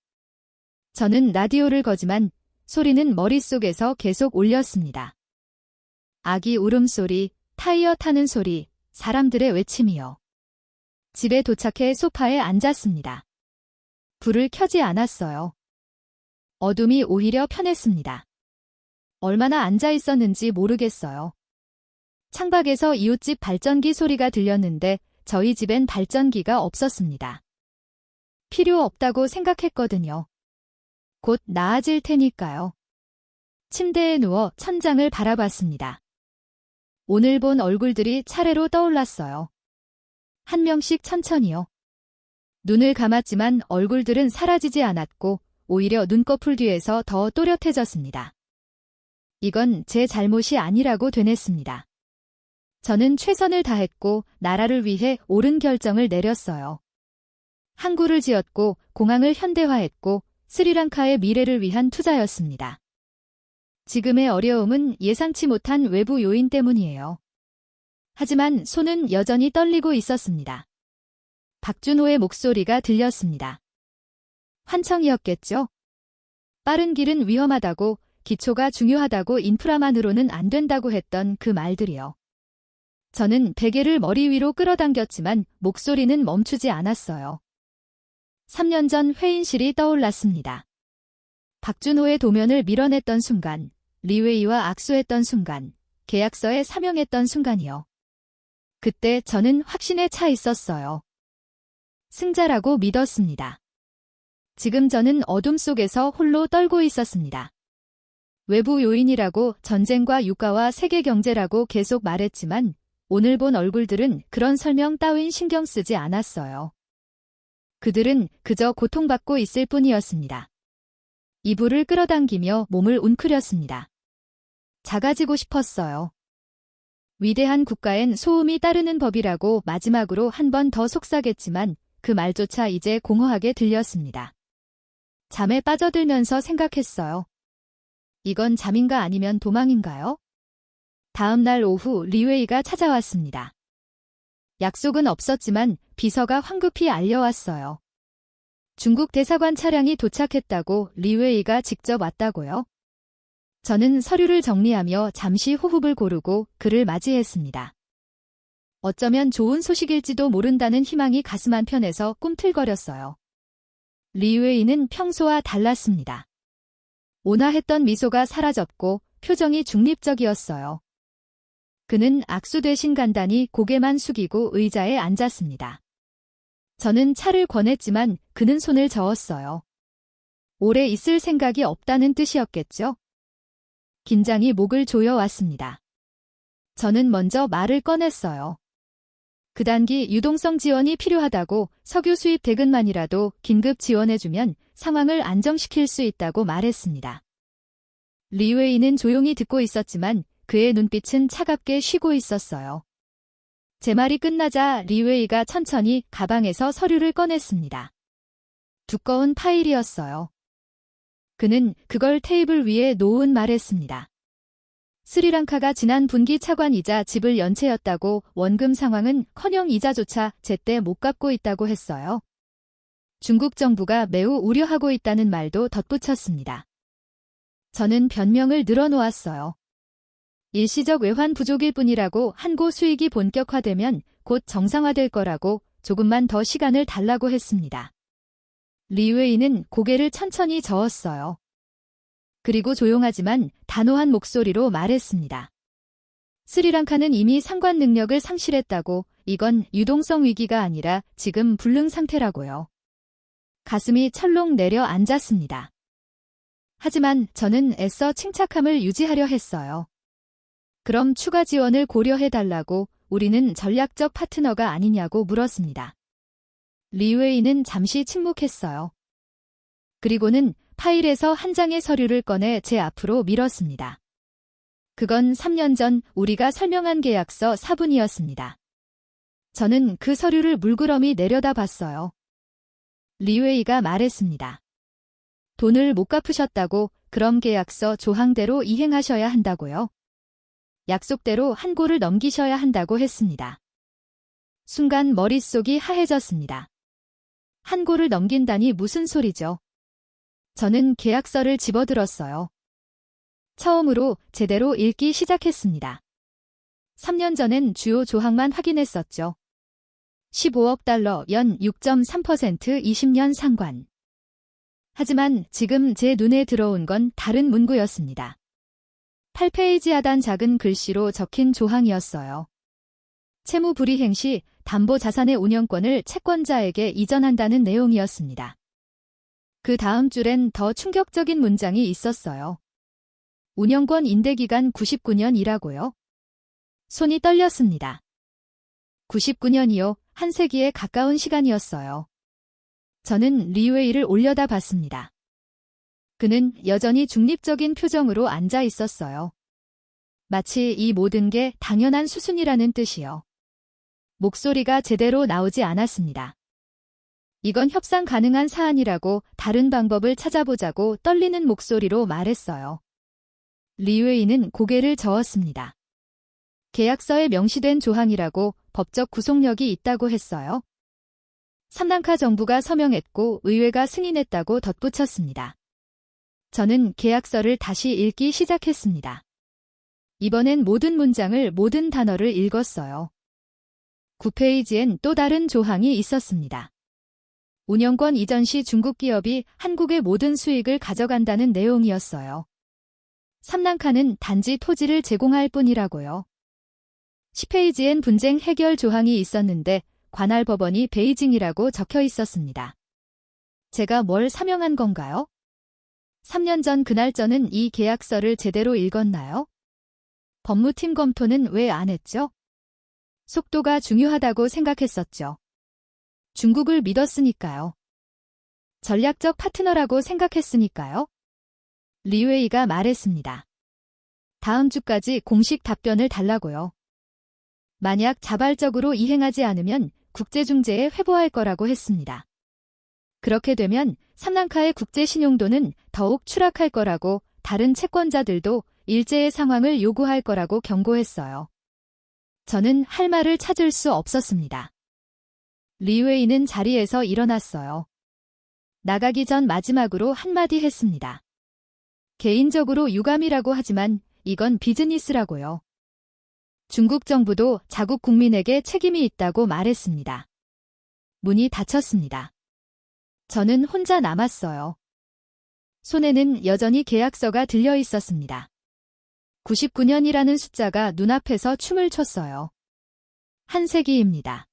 저는 라디오를 거지만 소리는 머릿속에서 계속 울렸습니다. 아기 울음소리, 타이어 타는 소리, 사람들의 외침이요. 집에 도착해 소파에 앉았습니다. 불을 켜지 않았어요. 어둠이 오히려 편했습니다. 얼마나 앉아 있었는지 모르겠어요. 창밖에서 이웃집 발전기 소리가 들렸는데 저희 집엔 발전기가 없었습니다. 필요 없다고 생각했거든요. 곧 나아질 테니까요. 침대에 누워 천장을 바라봤습니다. 오늘 본 얼굴들이 차례로 떠올랐어요. 한 명씩 천천히요. 눈을 감았지만 얼굴들은 사라지지 않았고 오히려 눈꺼풀 뒤에서 더 또렷해졌습니다. 이건 제 잘못이 아니라고 되뇌습니다. 저는 최선을 다했고 나라를 위해 옳은 결정을 내렸어요. 항구를 지었고 공항을 현대화했고 스리랑카의 미래를 위한 투자였습니다. 지금의 어려움은 예상치 못한 외부 요인 때문이에요. 하지만 손은 여전히 떨리고 있었습니다. 박준호의 목소리가 들렸습니다. 환청이었겠죠? 빠른 길은 위험하다고, 기초가 중요하다고, 인프라만으로는 안 된다고 했던 그 말들이요. 저는 베개를 머리 위로 끌어당겼지만 목소리는 멈추지 않았어요. 3년 전 회인실이 떠올랐습니다. 박준호의 도면을 밀어냈던 순간, 리웨이와 악수했던 순간, 계약서에 사명했던 순간이요. 그때 저는 확신에 차 있었어요. 승자라고 믿었습니다. 지금 저는 어둠 속에서 홀로 떨고 있었습니다. 외부 요인이라고, 전쟁과 유가와 세계 경제라고 계속 말했지만 오늘 본 얼굴들은 그런 설명 따윈 신경 쓰지 않았어요. 그들은 그저 고통받고 있을 뿐이었습니다. 이불을 끌어당기며 몸을 웅크렸습니다. 작아지고 싶었어요. 위대한 국가엔 소음이 따르는 법이라고 마지막으로 한 번 더 속삭였지만 그 말조차 이제 공허하게 들렸습니다. 잠에 빠져들면서 생각했어요. 이건 잠인가 아니면 도망인가요? 다음 날 오후 리웨이가 찾아왔습니다. 약속은 없었지만 비서가 황급히 알려왔어요. 중국 대사관 차량이 도착했다고, 리웨이가 직접 왔다고요? 저는 서류를 정리하며 잠시 호흡을 고르고 그를 맞이했습니다. 어쩌면 좋은 소식일지도 모른다는 희망이 가슴 한편에서 꿈틀거렸어요. 리웨이는 평소와 달랐습니다. 온화했던 미소가 사라졌고 표정이 중립적이었어요. 그는 악수 대신 간단히 고개만 숙이고 의자에 앉았습니다. 저는 차를 권했지만 그는 손을 저었어요. 오래 있을 생각이 없다는 뜻이었겠죠? 긴장이 목을 조여왔습니다. 저는 먼저 말을 꺼냈어요. 그 단기 유동성 지원이 필요하다고, 석유 수입 대금만이라도 긴급 지원해주면 상황을 안정시킬 수 있다고 말했습니다. 리웨이는 조용히 듣고 있었지만 그의 눈빛은 차갑게 쉬고 있었어요. 제 말이 끝나자 리웨이가 천천히 가방에서 서류를 꺼냈습니다. 두꺼운 파일이었어요. 그는 그걸 테이블 위에 놓은 말했습니다. 스리랑카가 지난 분기 차관이자 집을 연체였다고, 원금 상황은커녕 이자조차 제때 못 갚고 있다고 했어요. 중국 정부가 매우 우려하고 있다는 말도 덧붙였습니다. 저는 변명을 늘어놓았어요. 일시적 외환 부족일 뿐이라고, 한고 수익이 본격화되면 곧 정상화될 거라고, 조금만 더 시간을 달라고 했습니다. 리웨이는 고개를 천천히 저었어요. 그리고 조용하지만 단호한 목소리로 말했습니다. 스리랑카는 이미 상관 능력을 상실했다고, 이건 유동성 위기가 아니라 지금 불능 상태라고요. 가슴이 철렁 내려앉았습니다. 하지만 저는 애써 침착함을 유지하려 했어요. 그럼 추가 지원을 고려해달라고, 우리는 전략적 파트너가 아니냐고 물었습니다. 리웨이는 잠시 침묵했어요. 그리고는 파일에서 한 장의 서류를 꺼내 제 앞으로 밀었습니다. 그건 3년 전 우리가 설명한 계약서 사본이었습니다. 저는 그 서류를 물끄러미 내려다봤어요. 리웨이가 말했습니다. 돈을 못 갚으셨다고, 그럼 계약서 조항대로 이행하셔야 한다고요? 약속대로 한고를 넘기셔야 한다고 했습니다. 순간 머릿속이 하얘졌습니다. 한고를 넘긴다니 무슨 소리죠? 저는 계약서를 집어들었어요. 처음으로 제대로 읽기 시작했습니다. 3년 전엔 주요 조항만 확인했었죠. 15억 달러 연 6.3% 20년 상관. 하지만 지금 제 눈에 들어온 건 다른 문구였습니다. 8페이지 하단 작은 글씨로 적힌 조항이었어요. 채무 불이행 시 담보 자산의 운영권을 채권자에게 이전한다는 내용이었습니다. 그 다음 줄엔 더 충격적인 문장이 있었어요. 운영권 임대기간 99년이라고요. 손이 떨렸습니다. 99년이요. 한 세기에 가까운 시간이었어요. 저는 리웨이를 올려다봤습니다. 그는 여전히 중립적인 표정으로 앉아 있었어요. 마치 이 모든 게 당연한 수순이라는 뜻이요. 목소리가 제대로 나오지 않았습니다. 이건 협상 가능한 사안이라고 다른 방법을 찾아보자고 떨리는 목소리로 말했어요. 리웨이는 고개를 저었습니다. 계약서에 명시된 조항이라고 법적 구속력이 있다고 했어요. 스리랑카 정부가 서명했고 의회가 승인했다고 덧붙였습니다. 저는 계약서를 다시 읽기 시작했습니다. 이번엔 모든 문장을 모든 단어를 읽었어요. 9페이지엔 또 다른 조항이 있었습니다. 운영권 이전 시 중국 기업이 한국의 모든 수익을 가져간다는 내용이었어요. 스리랑카는 단지 토지를 제공할 뿐이라고요. 10페이지엔 분쟁 해결 조항이 있었는데 관할 법원이 베이징이라고 적혀 있었습니다. 제가 뭘 사명한 건가요? 3년 전 그날 저는 이 계약서를 제대로 읽었나요? 법무팀 검토는 왜 안 했죠? 속도가 중요하다고 생각했었죠. 중국을 믿었으니까요. 전략적 파트너라고 생각했으니까요. 리웨이가 말했습니다. 다음 주까지 공식 답변을 달라고요. 만약 자발적으로 이행하지 않으면 국제중재에 회부할 거라고 했습니다. 그렇게 되면 스리랑카의 국제 신용도는 더욱 추락할 거라고 다른 채권자들도 일제의 상황을 요구할 거라고 경고했어요. 저는 할 말을 찾을 수 없었습니다. 리웨이는 자리에서 일어났어요. 나가기 전 마지막으로 한마디 했습니다. 개인적으로 유감이라고 하지만 이건 비즈니스라고요. 중국 정부도 자국 국민에게 책임이 있다고 말했습니다. 문이 닫혔습니다. 저는 혼자 남았어요. 손에는 여전히 계약서가 들려 있었습니다. 99년이라는 숫자가 눈앞에서 춤을 췄어요. 한 세기입니다.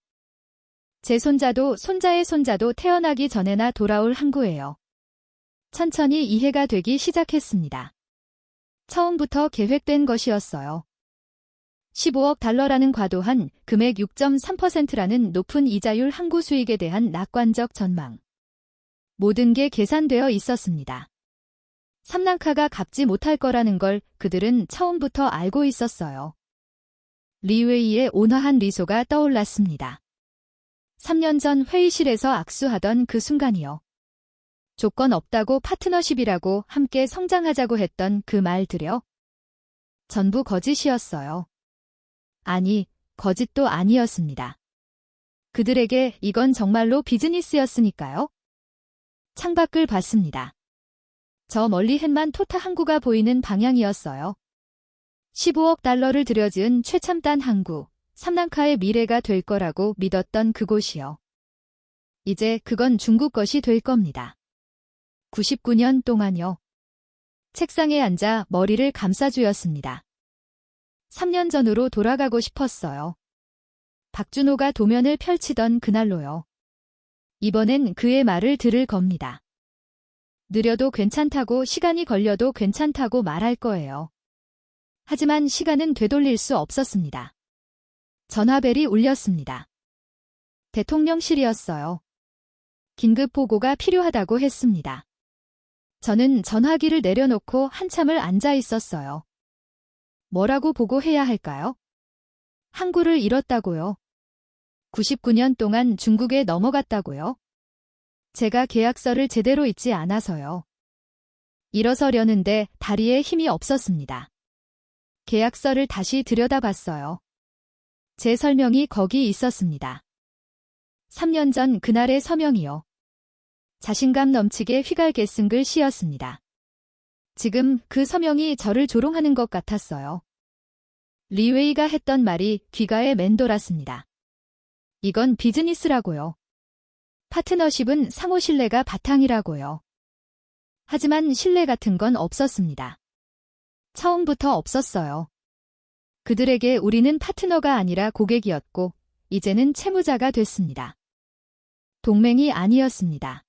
제 손자도 손자의 손자도 태어나기 전에나 돌아올 항구예요. 천천히 이해가 되기 시작했습니다. 처음부터 계획된 것이었어요. 15억 달러라는 과도한 금액 6.3%라는 높은 이자율 항구 수익에 대한 낙관적 전망. 모든 게 계산되어 있었습니다. 스리랑카가 갚지 못할 거라는 걸 그들은 처음부터 알고 있었어요. 리웨이의 온화한 미소가 떠올랐습니다. 3년 전 회의실에서 악수하던 그 순간이요. 조건 없다고 파트너십이라고 함께 성장하자고 했던 그 말들요. 전부 거짓이었어요. 아니, 거짓도 아니었습니다. 그들에게 이건 정말로 비즈니스였으니까요. 창밖을 봤습니다. 저 멀리 햇만 토타 항구가 보이는 방향이었어요. 15억 달러를 들여지은 최첨단 항구, 스리랑카의 미래가 될 거라고 믿었던 그곳이요. 이제 그건 중국 것이 될 겁니다. 99년 동안요. 책상에 앉아 머리를 감싸주었습니다. 3년 전으로 돌아가고 싶었어요. 박준호가 도면을 펼치던 그날로요. 이번엔 그의 말을 들을 겁니다. 느려도 괜찮다고 시간이 걸려도 괜찮다고 말할 거예요. 하지만 시간은 되돌릴 수 없었습니다. 전화벨이 울렸습니다. 대통령실이었어요. 긴급 보고가 필요하다고 했습니다. 저는 전화기를 내려놓고 한참을 앉아 있었어요. 뭐라고 보고해야 할까요? 항구를 잃었다고요. 99년 동안 중국에 넘어갔다고요. 제가 계약서를 제대로 읽지 않아서요. 일어서려는데 다리에 힘이 없었습니다. 계약서를 다시 들여다봤어요. 제 설명이 거기 있었습니다. 3년 전 그날의 서명이요. 자신감 넘치게 휘갈게 쓴 글씨였습니다. 지금 그 서명이 저를 조롱하는 것 같았어요. 리웨이가 했던 말이 귀가에 맴돌았습니다. 이건 비즈니스라고요. 파트너십은 상호 신뢰가 바탕이라고요. 하지만 신뢰 같은 건 없었습니다. 처음부터 없었어요. 그들에게 우리는 파트너가 아니라 고객이었고, 이제는 채무자가 됐습니다. 동맹이 아니었습니다.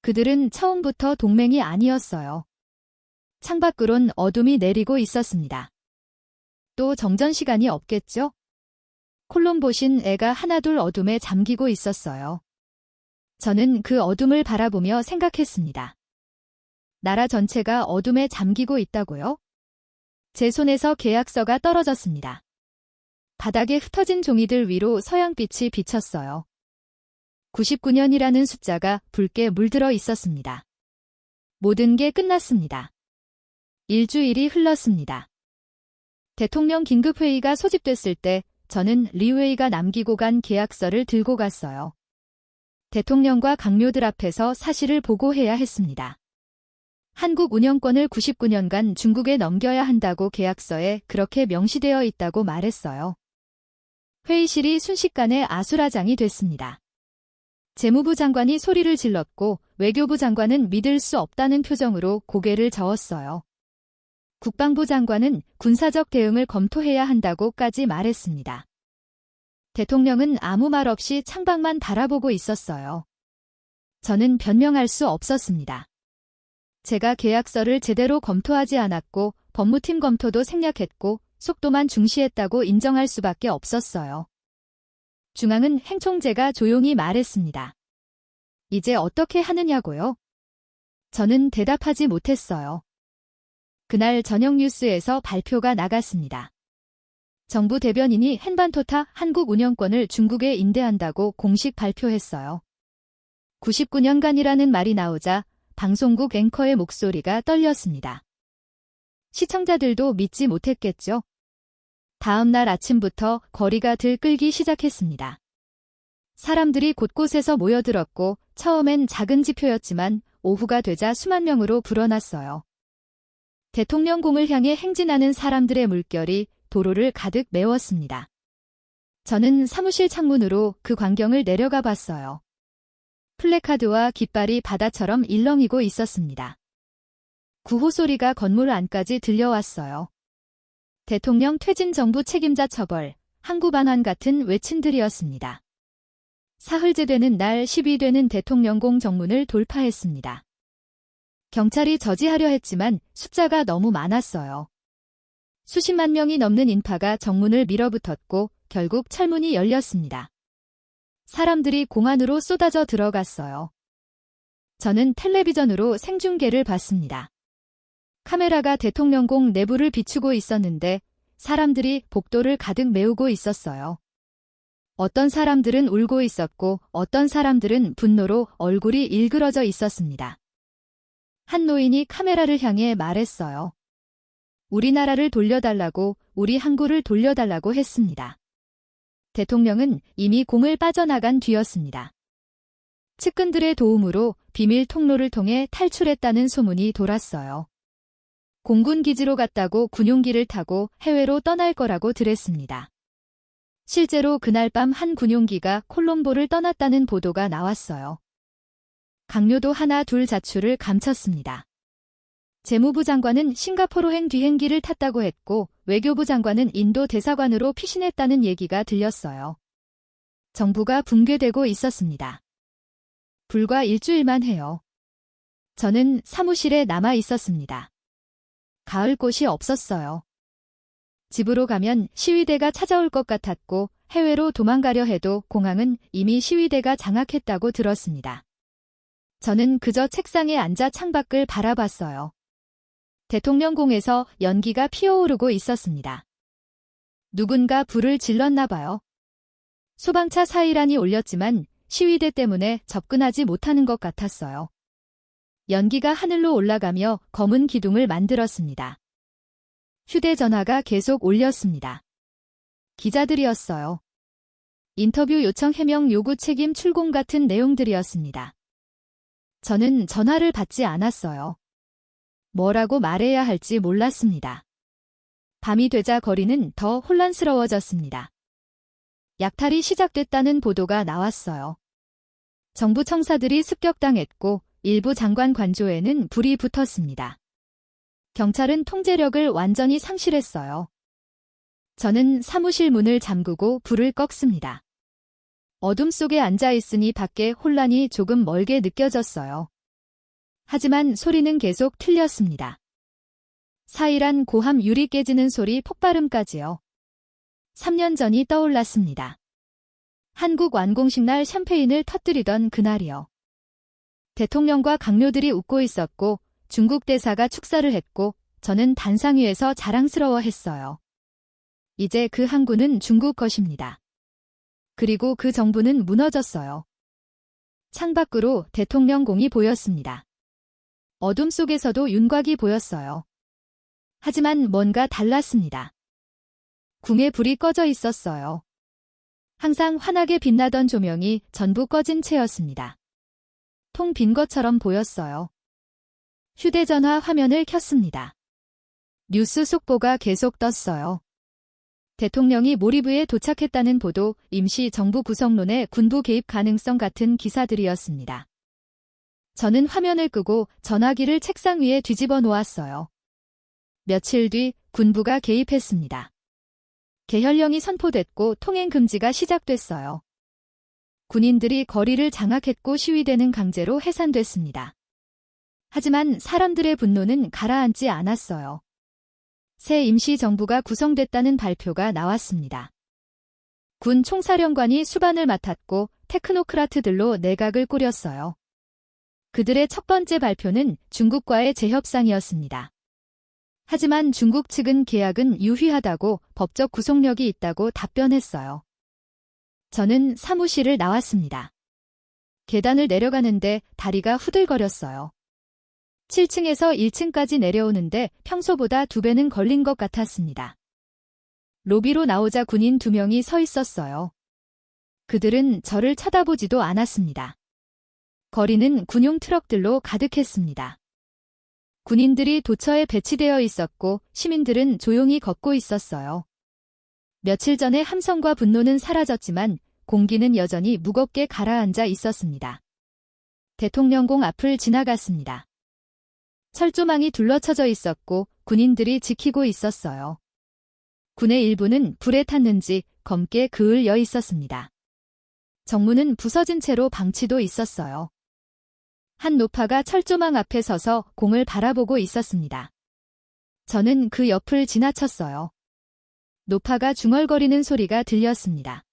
그들은 처음부터 동맹이 아니었어요. 창밖으론 어둠이 내리고 있었습니다. 또 정전 시간이 없겠죠? 콜롬보신 애가 하나둘 어둠에 잠기고 있었어요. 저는 그 어둠을 바라보며 생각했습니다. 나라 전체가 어둠에 잠기고 있다고요? 제 손에서 계약서가 떨어졌습니다. 바닥에 흩어진 종이들 위로 서양빛이 비쳤어요. 99년이라는 숫자가 붉게 물들어 있었습니다. 모든 게 끝났습니다. 일주일이 흘렀습니다. 대통령 긴급회의가 소집됐을 때 저는 리웨이가 남기고 간 계약서를 들고 갔어요. 대통령과 강료들 앞에서 사실을 보고해야 했습니다. 한국 운영권을 99년간 중국에 넘겨야 한다고 계약서에 그렇게 명시되어 있다고 말했어요. 회의실이 순식간에 아수라장이 됐습니다. 재무부 장관이 소리를 질렀고 외교부 장관은 믿을 수 없다는 표정으로 고개를 저었어요. 국방부 장관은 군사적 대응을 검토해야 한다고까지 말했습니다. 대통령은 아무 말 없이 창밖만 바라보고 있었어요. 저는 변명할 수 없었습니다. 제가 계약서를 제대로 검토하지 않았고 법무팀 검토도 생략했고 속도만 중시했다고 인정할 수밖에 없었어요. 중앙은 행총재가 조용히 말했습니다. 이제 어떻게 하느냐고요? 저는 대답하지 못했어요. 그날 저녁 뉴스에서 발표가 나갔습니다. 정부 대변인이 hen반토타 한국 운영권을 중국에 인대한다고 공식 발표했어요. 99년간이라는 말이 나오자 방송국 앵커의 목소리가 떨렸습니다. 시청자들도 믿지 못했겠죠. 다음 날 아침부터 거리가 들끓기 시작했습니다. 사람들이 곳곳에서 모여들었고 처음엔 작은 지표였지만 오후가 되자 수만 명으로 불어났어요. 대통령궁을 향해 행진하는 사람들의 물결이 도로를 가득 메웠습니다. 저는 사무실 창문으로 그 광경을 내려가 봤어요. 플래카드와 깃발이 바다처럼 일렁이고 있었습니다. 구호 소리가 건물 안까지 들려왔어요. 대통령 퇴진 정부 책임자 처벌, 항구 반환 같은 외침들이었습니다. 사흘째 되는 날 10이 되는 대통령궁 정문을 돌파했습니다. 경찰이 저지하려 했지만 숫자가 너무 많았어요. 수십만 명이 넘는 인파가 정문을 밀어붙었고 결국 철문이 열렸습니다. 사람들이 공 안으로 쏟아져 들어갔어요. 저는 텔레비전으로 생중계를 봤습니다. 카메라가 대통령궁 내부를 비추고 있었는데 사람들이 복도를 가득 메우고 있었어요. 어떤 사람들은 울고 있었고 어떤 사람들은 분노로 얼굴이 일그러져 있었습니다. 한 노인이 카메라를 향해 말했어요. 우리나라를 돌려달라고, 우리 항구를 돌려달라고 했습니다. 대통령은 이미 공을 빠져나간 뒤였습니다. 측근들의 도움으로 비밀 통로를 통해 탈출했다는 소문이 돌았어요. 공군 기지로 갔다고 군용기를 타고 해외로 떠날 거라고 들었습니다. 실제로 그날 밤 한 군용기가 콜롬보를 떠났다는 보도가 나왔어요. 강요도 하나 둘 자출을 감췄습니다. 재무부 장관은 싱가포르행 뒤행기를 탔다고 했고 외교부 장관은 인도 대사관으로 피신했다는 얘기가 들렸어요. 정부가 붕괴되고 있었습니다. 불과 일주일만 해요. 저는 사무실에 남아 있었습니다. 가을 곳이 없었어요. 집으로 가면 시위대가 찾아올 것 같았고 해외로 도망가려 해도 공항은 이미 시위대가 장악했다고 들었습니다. 저는 그저 책상에 앉아 창밖을 바라봤어요. 대통령궁에서 연기가 피어오르고 있었습니다. 누군가 불을 질렀나 봐요. 소방차 사이란이 올렸지만 시위대 때문에 접근하지 못하는 것 같았어요. 연기가 하늘로 올라가며 검은 기둥을 만들었습니다. 휴대전화가 계속 울렸습니다. 기자들이었어요. 인터뷰 요청 해명 요구 책임 출공 같은 내용들이었습니다. 저는 전화를 받지 않았어요. 뭐라고 말해야 할지 몰랐습니다. 밤이 되자 거리는 더 혼란스러워졌습니다. 약탈이 시작됐다는 보도가 나왔어요. 정부 청사들이 습격당했고 일부 장관 관조에는 불이 붙었습니다. 경찰은 통제력을 완전히 상실했어요. 저는 사무실 문을 잠그고 불을 껐습니다. 어둠 속에 앉아 있으니 밖에 혼란이 조금 멀게 느껴졌어요. 하지만 소리는 계속 틀렸습니다. 사일한 고함 유리 깨지는 소리 폭발음까지요. 3년 전이 떠올랐습니다. 한국 완공식 날 샴페인을 터뜨리던 그날이요. 대통령과 강요들이 웃고 있었고 중국 대사가 축사를 했고 저는 단상 위에서 자랑스러워했어요. 이제 그 항구는 중국 것입니다. 그리고 그 정부는 무너졌어요. 창밖으로 대통령궁이 보였습니다. 어둠 속에서도 윤곽이 보였어요. 하지만 뭔가 달랐습니다. 궁에 불이 꺼져 있었어요. 항상 환하게 빛나던 조명이 전부 꺼진 채였습니다. 통 빈 것처럼 보였어요. 휴대전화 화면을 켰습니다. 뉴스 속보가 계속 떴어요. 대통령이 모리브에 도착했다는 보도, 임시 정부 구성론의 군부 개입 가능성 같은 기사들이었습니다. 저는 화면을 끄고 전화기를 책상 위에 뒤집어 놓았어요. 며칠 뒤 군부가 개입했습니다. 개혈령이 선포됐고 통행 금지가 시작됐어요. 군인들이 거리를 장악했고 시위대는 강제로 해산됐습니다. 하지만 사람들의 분노는 가라앉지 않았어요. 새 임시정부가 구성됐다는 발표가 나왔습니다. 군 총사령관이 수반을 맡았고 테크노크라트들로 내각을 꾸렸어요. 그들의 첫 번째 발표는 중국과의 재협상이었습니다. 하지만 중국 측은 계약은 유효하다고 법적 구속력이 있다고 답변했어요. 저는 사무실을 나왔습니다. 계단을 내려가는데 다리가 후들거렸어요. 7층에서 1층까지 내려오는데 평소보다 2배는 걸린 것 같았습니다. 로비로 나오자 군인 2명이 서 있었어요. 그들은 저를 쳐다보지도 않았습니다. 거리는 군용 트럭들로 가득했습니다. 군인들이 도처에 배치되어 있었고 시민들은 조용히 걷고 있었어요. 며칠 전의 함성과 분노는 사라졌지만 공기는 여전히 무겁게 가라앉아 있었습니다. 대통령궁 앞을 지나갔습니다. 철조망이 둘러쳐져 있었고 군인들이 지키고 있었어요. 군의 일부는 불에 탔는지 검게 그을려 있었습니다. 정문은 부서진 채로 방치도 있었어요. 한 노파가 철조망 앞에 서서 공을 바라보고 있었습니다. 저는 그 옆을 지나쳤어요. 노파가 중얼거리는 소리가 들렸습니다.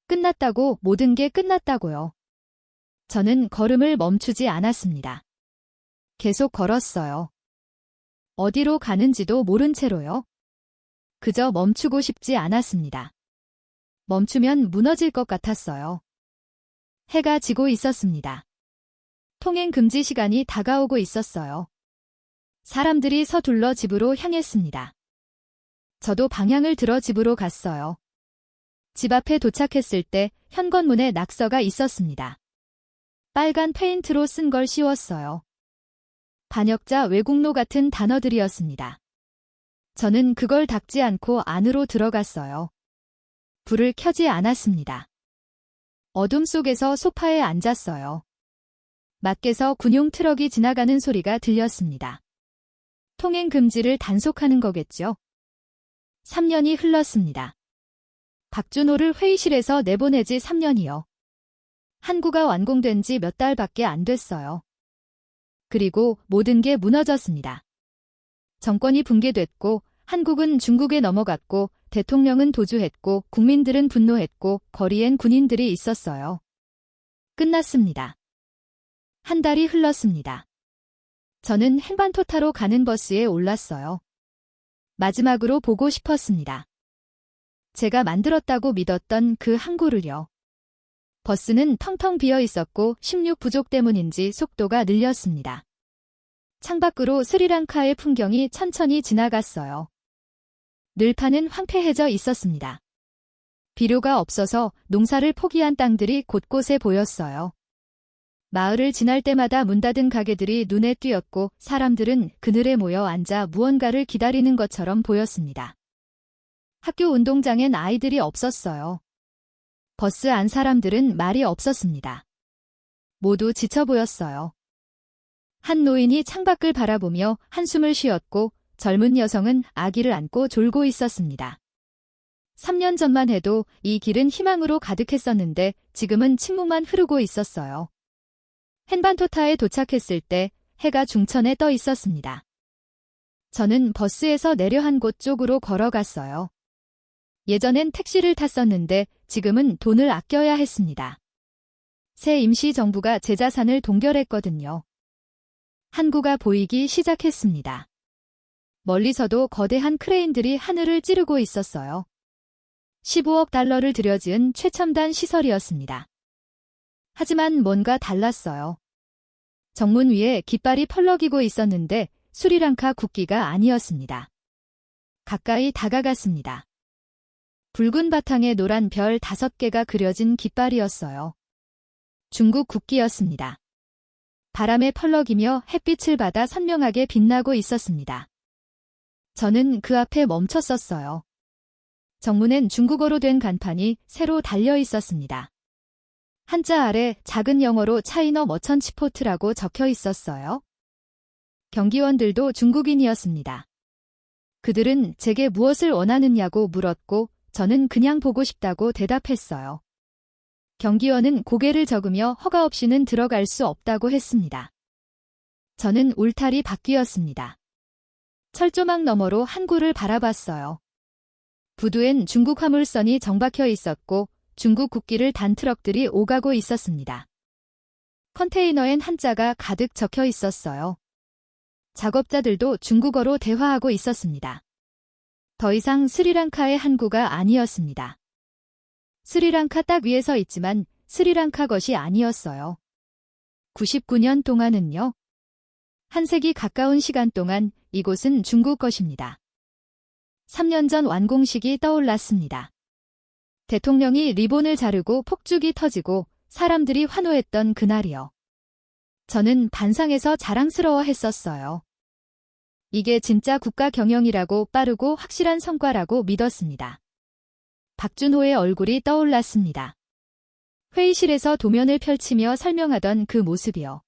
끝났다고, 모든 게 끝났다고요. 저는 걸음을 멈추지 않았습니다. 계속 걸었어요. 어디로 가는지도 모른 채로요. 그저 멈추고 싶지 않았습니다. 멈추면 무너질 것 같았어요. 해가 지고 있었습니다. 통행 금지 시간이 다가오고 있었어요. 사람들이 서둘러 집으로 향했습니다. 저도 방향을 들어 집으로 갔어요. 집 앞에 도착했을 때 현관문에 낙서가 있었습니다. 빨간 페인트로 쓴 걸 씌웠어요. 반역자 왜곡로 같은 단어들이었습니다. 저는 그걸 닦지 않고 안으로 들어갔어요. 불을 켜지 않았습니다. 어둠 속에서 소파에 앉았어요. 밖에서 군용 트럭이 지나가는 소리가 들렸습니다. 통행 금지를 단속하는 거겠죠. 3년이 흘렀습니다. 박준호를 회의실에서 내보내지 3년이요. 항구가 완공된 지 몇 달밖에 안 됐어요. 그리고 모든 게 무너졌습니다. 정권이 붕괴됐고 한국은 중국에 넘어갔고 대통령은 도주했고 국민들은 분노했고 거리엔 군인들이 있었어요. 끝났습니다. 한 달이 흘렀습니다. 저는 헨반토타로 가는 버스에 올랐어요. 마지막으로 보고 싶었습니다. 제가 만들었다고 믿었던 그 항구를요. 버스는 텅텅 비어 있었고 16 부족 때문인지 속도가 늘렸습니다. 창밖으로 스리랑카의 풍경이 천천히 지나갔어요. 늘판은 황폐해져 있었습니다. 비료가 없어서 농사를 포기한 땅들이 곳곳에 보였어요. 마을을 지날 때마다 문 닫은 가게들이 눈에 띄었고 사람들은 그늘에 모여 앉아 무언가를 기다리는 것처럼 보였습니다. 학교 운동장엔 아이들이 없었어요. 버스 안 사람들은 말이 없었습니다. 모두 지쳐 보였어요. 한 노인이 창밖을 바라보며 한숨을 쉬었고 젊은 여성은 아기를 안고 졸고 있었습니다. 3년 전만 해도 이 길은 희망으로 가득했었는데 지금은 침묵만 흐르고 있었어요. 헨반토타에 도착했을 때 해가 중천에 떠 있었습니다. 저는 버스에서 내려 한 곳 쪽으로 걸어갔어요. 예전엔 택시를 탔었는데 지금은 돈을 아껴야 했습니다. 새 임시정부가 제 자산을 동결했거든요. 항구가 보이기 시작했습니다. 멀리서도 거대한 크레인들이 하늘을 찌르고 있었어요. 15억 달러를 들여지은 최첨단 시설이었습니다. 하지만 뭔가 달랐어요. 정문 위에 깃발이 펄럭이고 있었는데 스리랑카 국기가 아니었습니다. 가까이 다가갔습니다. 붉은 바탕에 노란 별 5개가 그려진 깃발이었어요. 중국 국기였습니다. 바람에 펄럭이며 햇빛을 받아 선명하게 빛나고 있었습니다. 저는 그 앞에 멈췄었어요. 정문엔 중국어로 된 간판이 새로 달려 있었습니다. 한자 아래 작은 영어로 차이너 머천치포트라고 적혀 있었어요. 경기원들도 중국인이었습니다. 그들은 제게 무엇을 원하느냐고 물었고 저는 그냥 보고 싶다고 대답했어요. 경기원은 고개를 저으며 허가 없이는 들어갈 수 없다고 했습니다. 저는 울타리 밖이었습니다. 철조망 너머로 항구를 바라봤어요. 부두엔 중국 화물선이 정박혀 있었고 중국 국기를 단 트럭들이 오가고 있었습니다. 컨테이너엔 한자가 가득 적혀 있었어요. 작업자들도 중국어로 대화하고 있었습니다. 더 이상 스리랑카의 항구가 아니었습니다. 스리랑카 땅 위에 서 있지만 스리랑카 것이 아니었어요. 99년 동안은요. 한 세기 가까운 시간 동안 이곳은 중국 것입니다. 3년 전 완공식이 떠올랐습니다. 대통령이 리본을 자르고 폭죽이 터지고 사람들이 환호했던 그날이요. 저는 반상에서 자랑스러워했었어요. 이게 진짜 국가 경영이라고 빠르고 확실한 성과라고 믿었습니다. 박준호의 얼굴이 떠올랐습니다. 회의실에서 도면을 펼치며 설명하던 그 모습이요.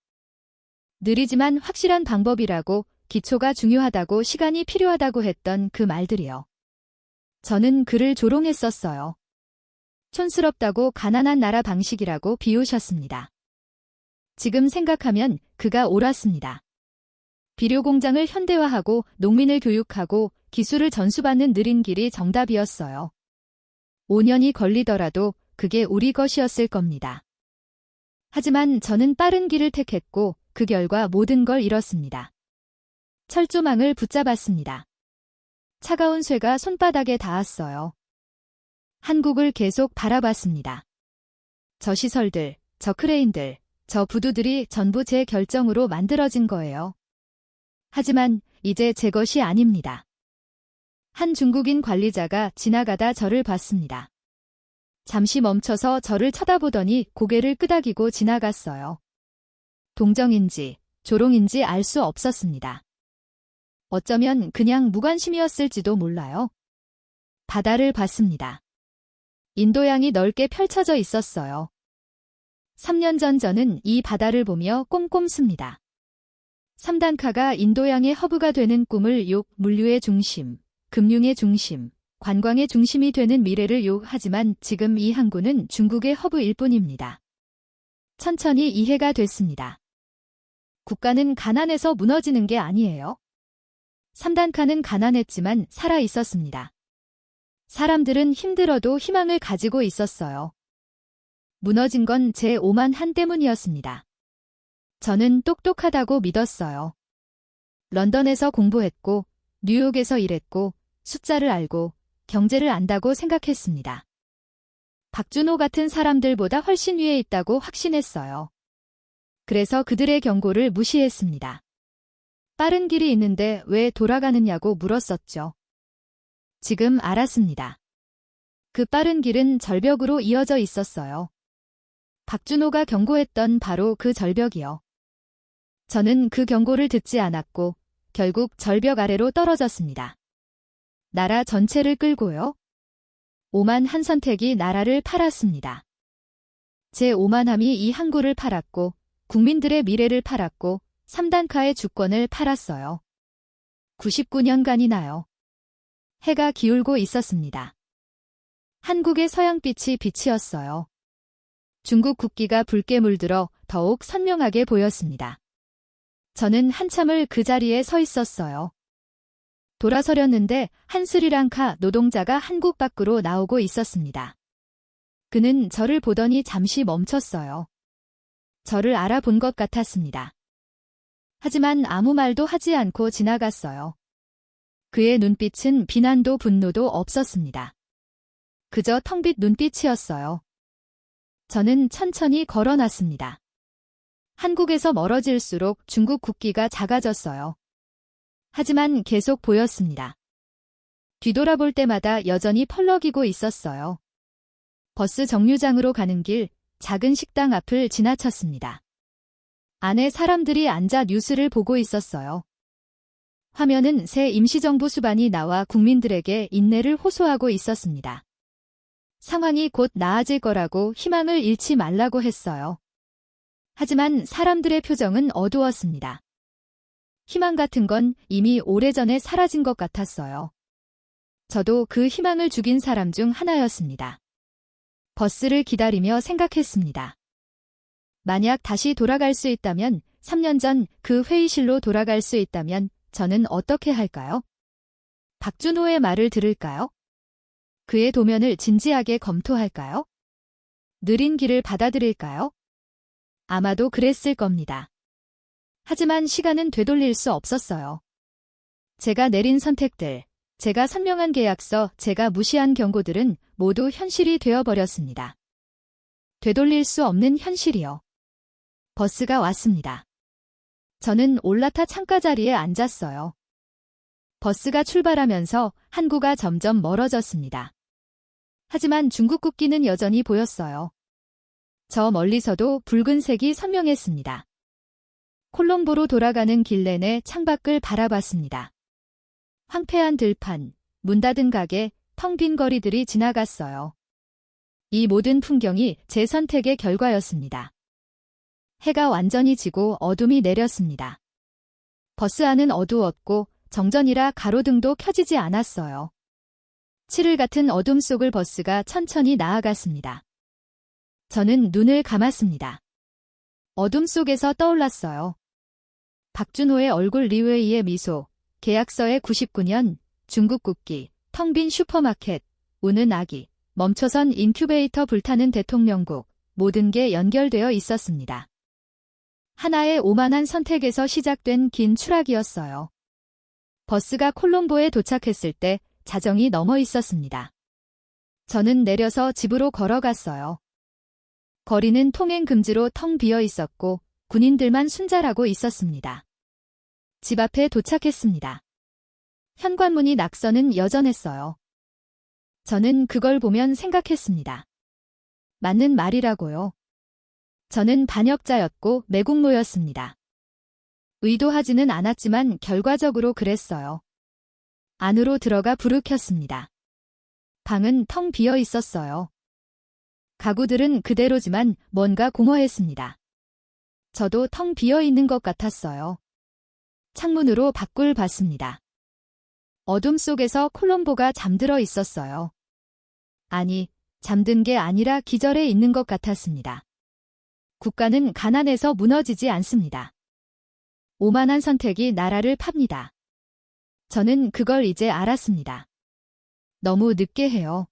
느리지만 확실한 방법이라고, 기초가 중요하다고, 시간이 필요하다고 했던 그 말들이요. 저는 그를 조롱했었어요. 촌스럽다고, 가난한 나라 방식이라고 비우셨습니다. 지금 생각하면 그가 옳았습니다. 비료 공장을 현대화하고 농민을 교육하고 기술을 전수받는 느린 길이 정답이었어요. 5년이 걸리더라도 그게 우리 것이었을 겁니다. 하지만 저는 빠른 길을 택했고 그 결과 모든 걸 잃었습니다. 철조망을 붙잡았습니다. 차가운 쇠가 손바닥에 닿았어요. 한국을 계속 바라봤습니다. 저 시설들, 저 크레인들, 저 부두들이 전부 제 결정으로 만들어진 거예요. 하지만 이제 제 것이 아닙니다. 한 중국인 관리자가 지나가다 저를 봤습니다. 잠시 멈춰서 저를 쳐다보더니 고개를 끄덕이고 지나갔어요. 동정인지 조롱인지 알 수 없었습니다. 어쩌면 그냥 무관심이었을지도 몰라요. 바다를 봤습니다. 인도양이 넓게 펼쳐져 있었어요. 3년 전 저는 이 바다를 보며 꼼꼼 씁니다. 3단카가 인도양의 허브가 되는 꿈을 물류의 중심, 금융의 중심, 관광의 중심이 되는 미래를 하지만 지금 이 항구는 중국의 허브일 뿐입니다. 천천히 이해가 됐습니다. 국가는 가난해서 무너지는 게 아니에요. 3단카는 가난했지만 살아 있었습니다. 사람들은 힘들어도 희망을 가지고 있었어요. 무너진 건 제 오만한 때문이었습니다. 저는 똑똑하다고 믿었어요. 런던에서 공부했고 뉴욕에서 일했고 숫자를 알고 경제를 안다고 생각했습니다. 박준호 같은 사람들보다 훨씬 위에 있다고 확신했어요. 그래서 그들의 경고를 무시했습니다. 빠른 길이 있는데 왜 돌아가느냐고 물었었죠. 지금 알았습니다. 그 빠른 길은 절벽으로 이어져 있었어요. 박준호가 경고했던 바로 그 절벽이요. 저는 그 경고를 듣지 않았고 결국 절벽 아래로 떨어졌습니다. 나라 전체를 끌고요. 오만 한 선택이 나라를 팔았습니다. 제 오만함이 이 항구를 팔았고 국민들의 미래를 팔았고 3단카의 주권을 팔았어요. 99년간이나요. 해가 기울고 있었습니다. 한국의 서양빛이 빛이었어요. 중국 국기가 붉게 물들어 더욱 선명하게 보였습니다. 저는 한참을 그 자리에 서 있었어요. 돌아서렸는데 한 스리랑카 노동자가 한국 밖으로 나오고 있었습니다. 그는 저를 보더니 잠시 멈췄어요. 저를 알아본 것 같았습니다. 하지만 아무 말도 하지 않고 지나갔어요. 그의 눈빛은 비난도 분노도 없었습니다. 그저 텅 빈 눈빛이었어요. 저는 천천히 걸어났습니다. 한국에서 멀어질수록 중국 국기가 작아졌어요. 하지만 계속 보였습니다. 뒤돌아볼 때마다 여전히 펄럭이고 있었어요. 버스 정류장으로 가는 길, 작은 식당 앞을 지나쳤습니다. 안에 사람들이 앉아 뉴스를 보고 있었어요. 화면은 새 임시정부 수반이 나와 국민들에게 인내를 호소하고 있었습니다. 상황이 곧 나아질 거라고 희망을 잃지 말라고 했어요. 하지만 사람들의 표정은 어두웠습니다. 희망 같은 건 이미 오래전에 사라진 것 같았어요. 저도 그 희망을 죽인 사람 중 하나였습니다. 버스를 기다리며 생각했습니다. 만약 다시 돌아갈 수 있다면, 3년 전 그 회의실로 돌아갈 수 있다면 저는 어떻게 할까요? 박준호의 말을 들을까요? 그의 도면을 진지하게 검토할까요? 느린 길을 받아들일까요? 아마도 그랬을 겁니다. 하지만 시간은 되돌릴 수 없었어요. 제가 내린 선택들, 제가 선명한 계약서, 제가 무시한 경고들은 모두 현실이 되어버렸습니다. 되돌릴 수 없는 현실이요. 버스가 왔습니다. 저는 올라타 창가 자리에 앉았어요. 버스가 출발하면서 항구가 점점 멀어졌습니다. 하지만 중국 국기는 여전히 보였어요. 저 멀리서도 붉은색이 선명했습니다. 콜롬보로 돌아가는 길 내내 창밖을 바라봤습니다. 황폐한 들판, 문 닫은 가게, 텅 빈 거리들이 지나갔어요. 이 모든 풍경이 제 선택의 결과였습니다. 해가 완전히 지고 어둠이 내렸습니다. 버스 안은 어두웠고 정전이라 가로등도 켜지지 않았어요. 칠흑 같은 어둠 속을 버스가 천천히 나아갔습니다. 저는 눈을 감았습니다. 어둠 속에서 떠올랐어요. 박준호의 얼굴, 리웨이의 미소, 계약서의 99년, 중국 국기, 텅 빈 슈퍼마켓, 우는 아기, 멈춰선 인큐베이터, 불타는 대통령국, 모든 게 연결되어 있었습니다. 하나의 오만한 선택에서 시작된 긴 추락이었어요. 버스가 콜롬보에 도착했을 때 자정이 넘어 있었습니다. 저는 내려서 집으로 걸어갔어요. 거리는 통행 금지로 텅 비어 있었고 군인들만 순찰하고 있었습니다. 집 앞에 도착했습니다. 현관문이 낙서는 여전했어요. 저는 그걸 보면 생각했습니다. 맞는 말이라고요. 저는 반역자였고 매국노였습니다. 의도하지는 않았지만 결과적으로 그랬어요. 안으로 들어가 불을 켰습니다. 방은 텅 비어 있었어요. 가구들은 그대로지만 뭔가 공허했습니다. 저도 텅 비어 있는 것 같았어요. 창문으로 밖을 봤습니다. 어둠 속에서 콜롬보가 잠들어 있었어요. 아니, 잠든 게 아니라 기절해 있는 것 같았습니다. 국가는 가난해서 무너지지 않습니다. 오만한 선택이 나라를 팝니다. 저는 그걸 이제 알았습니다. 너무 늦게 해요.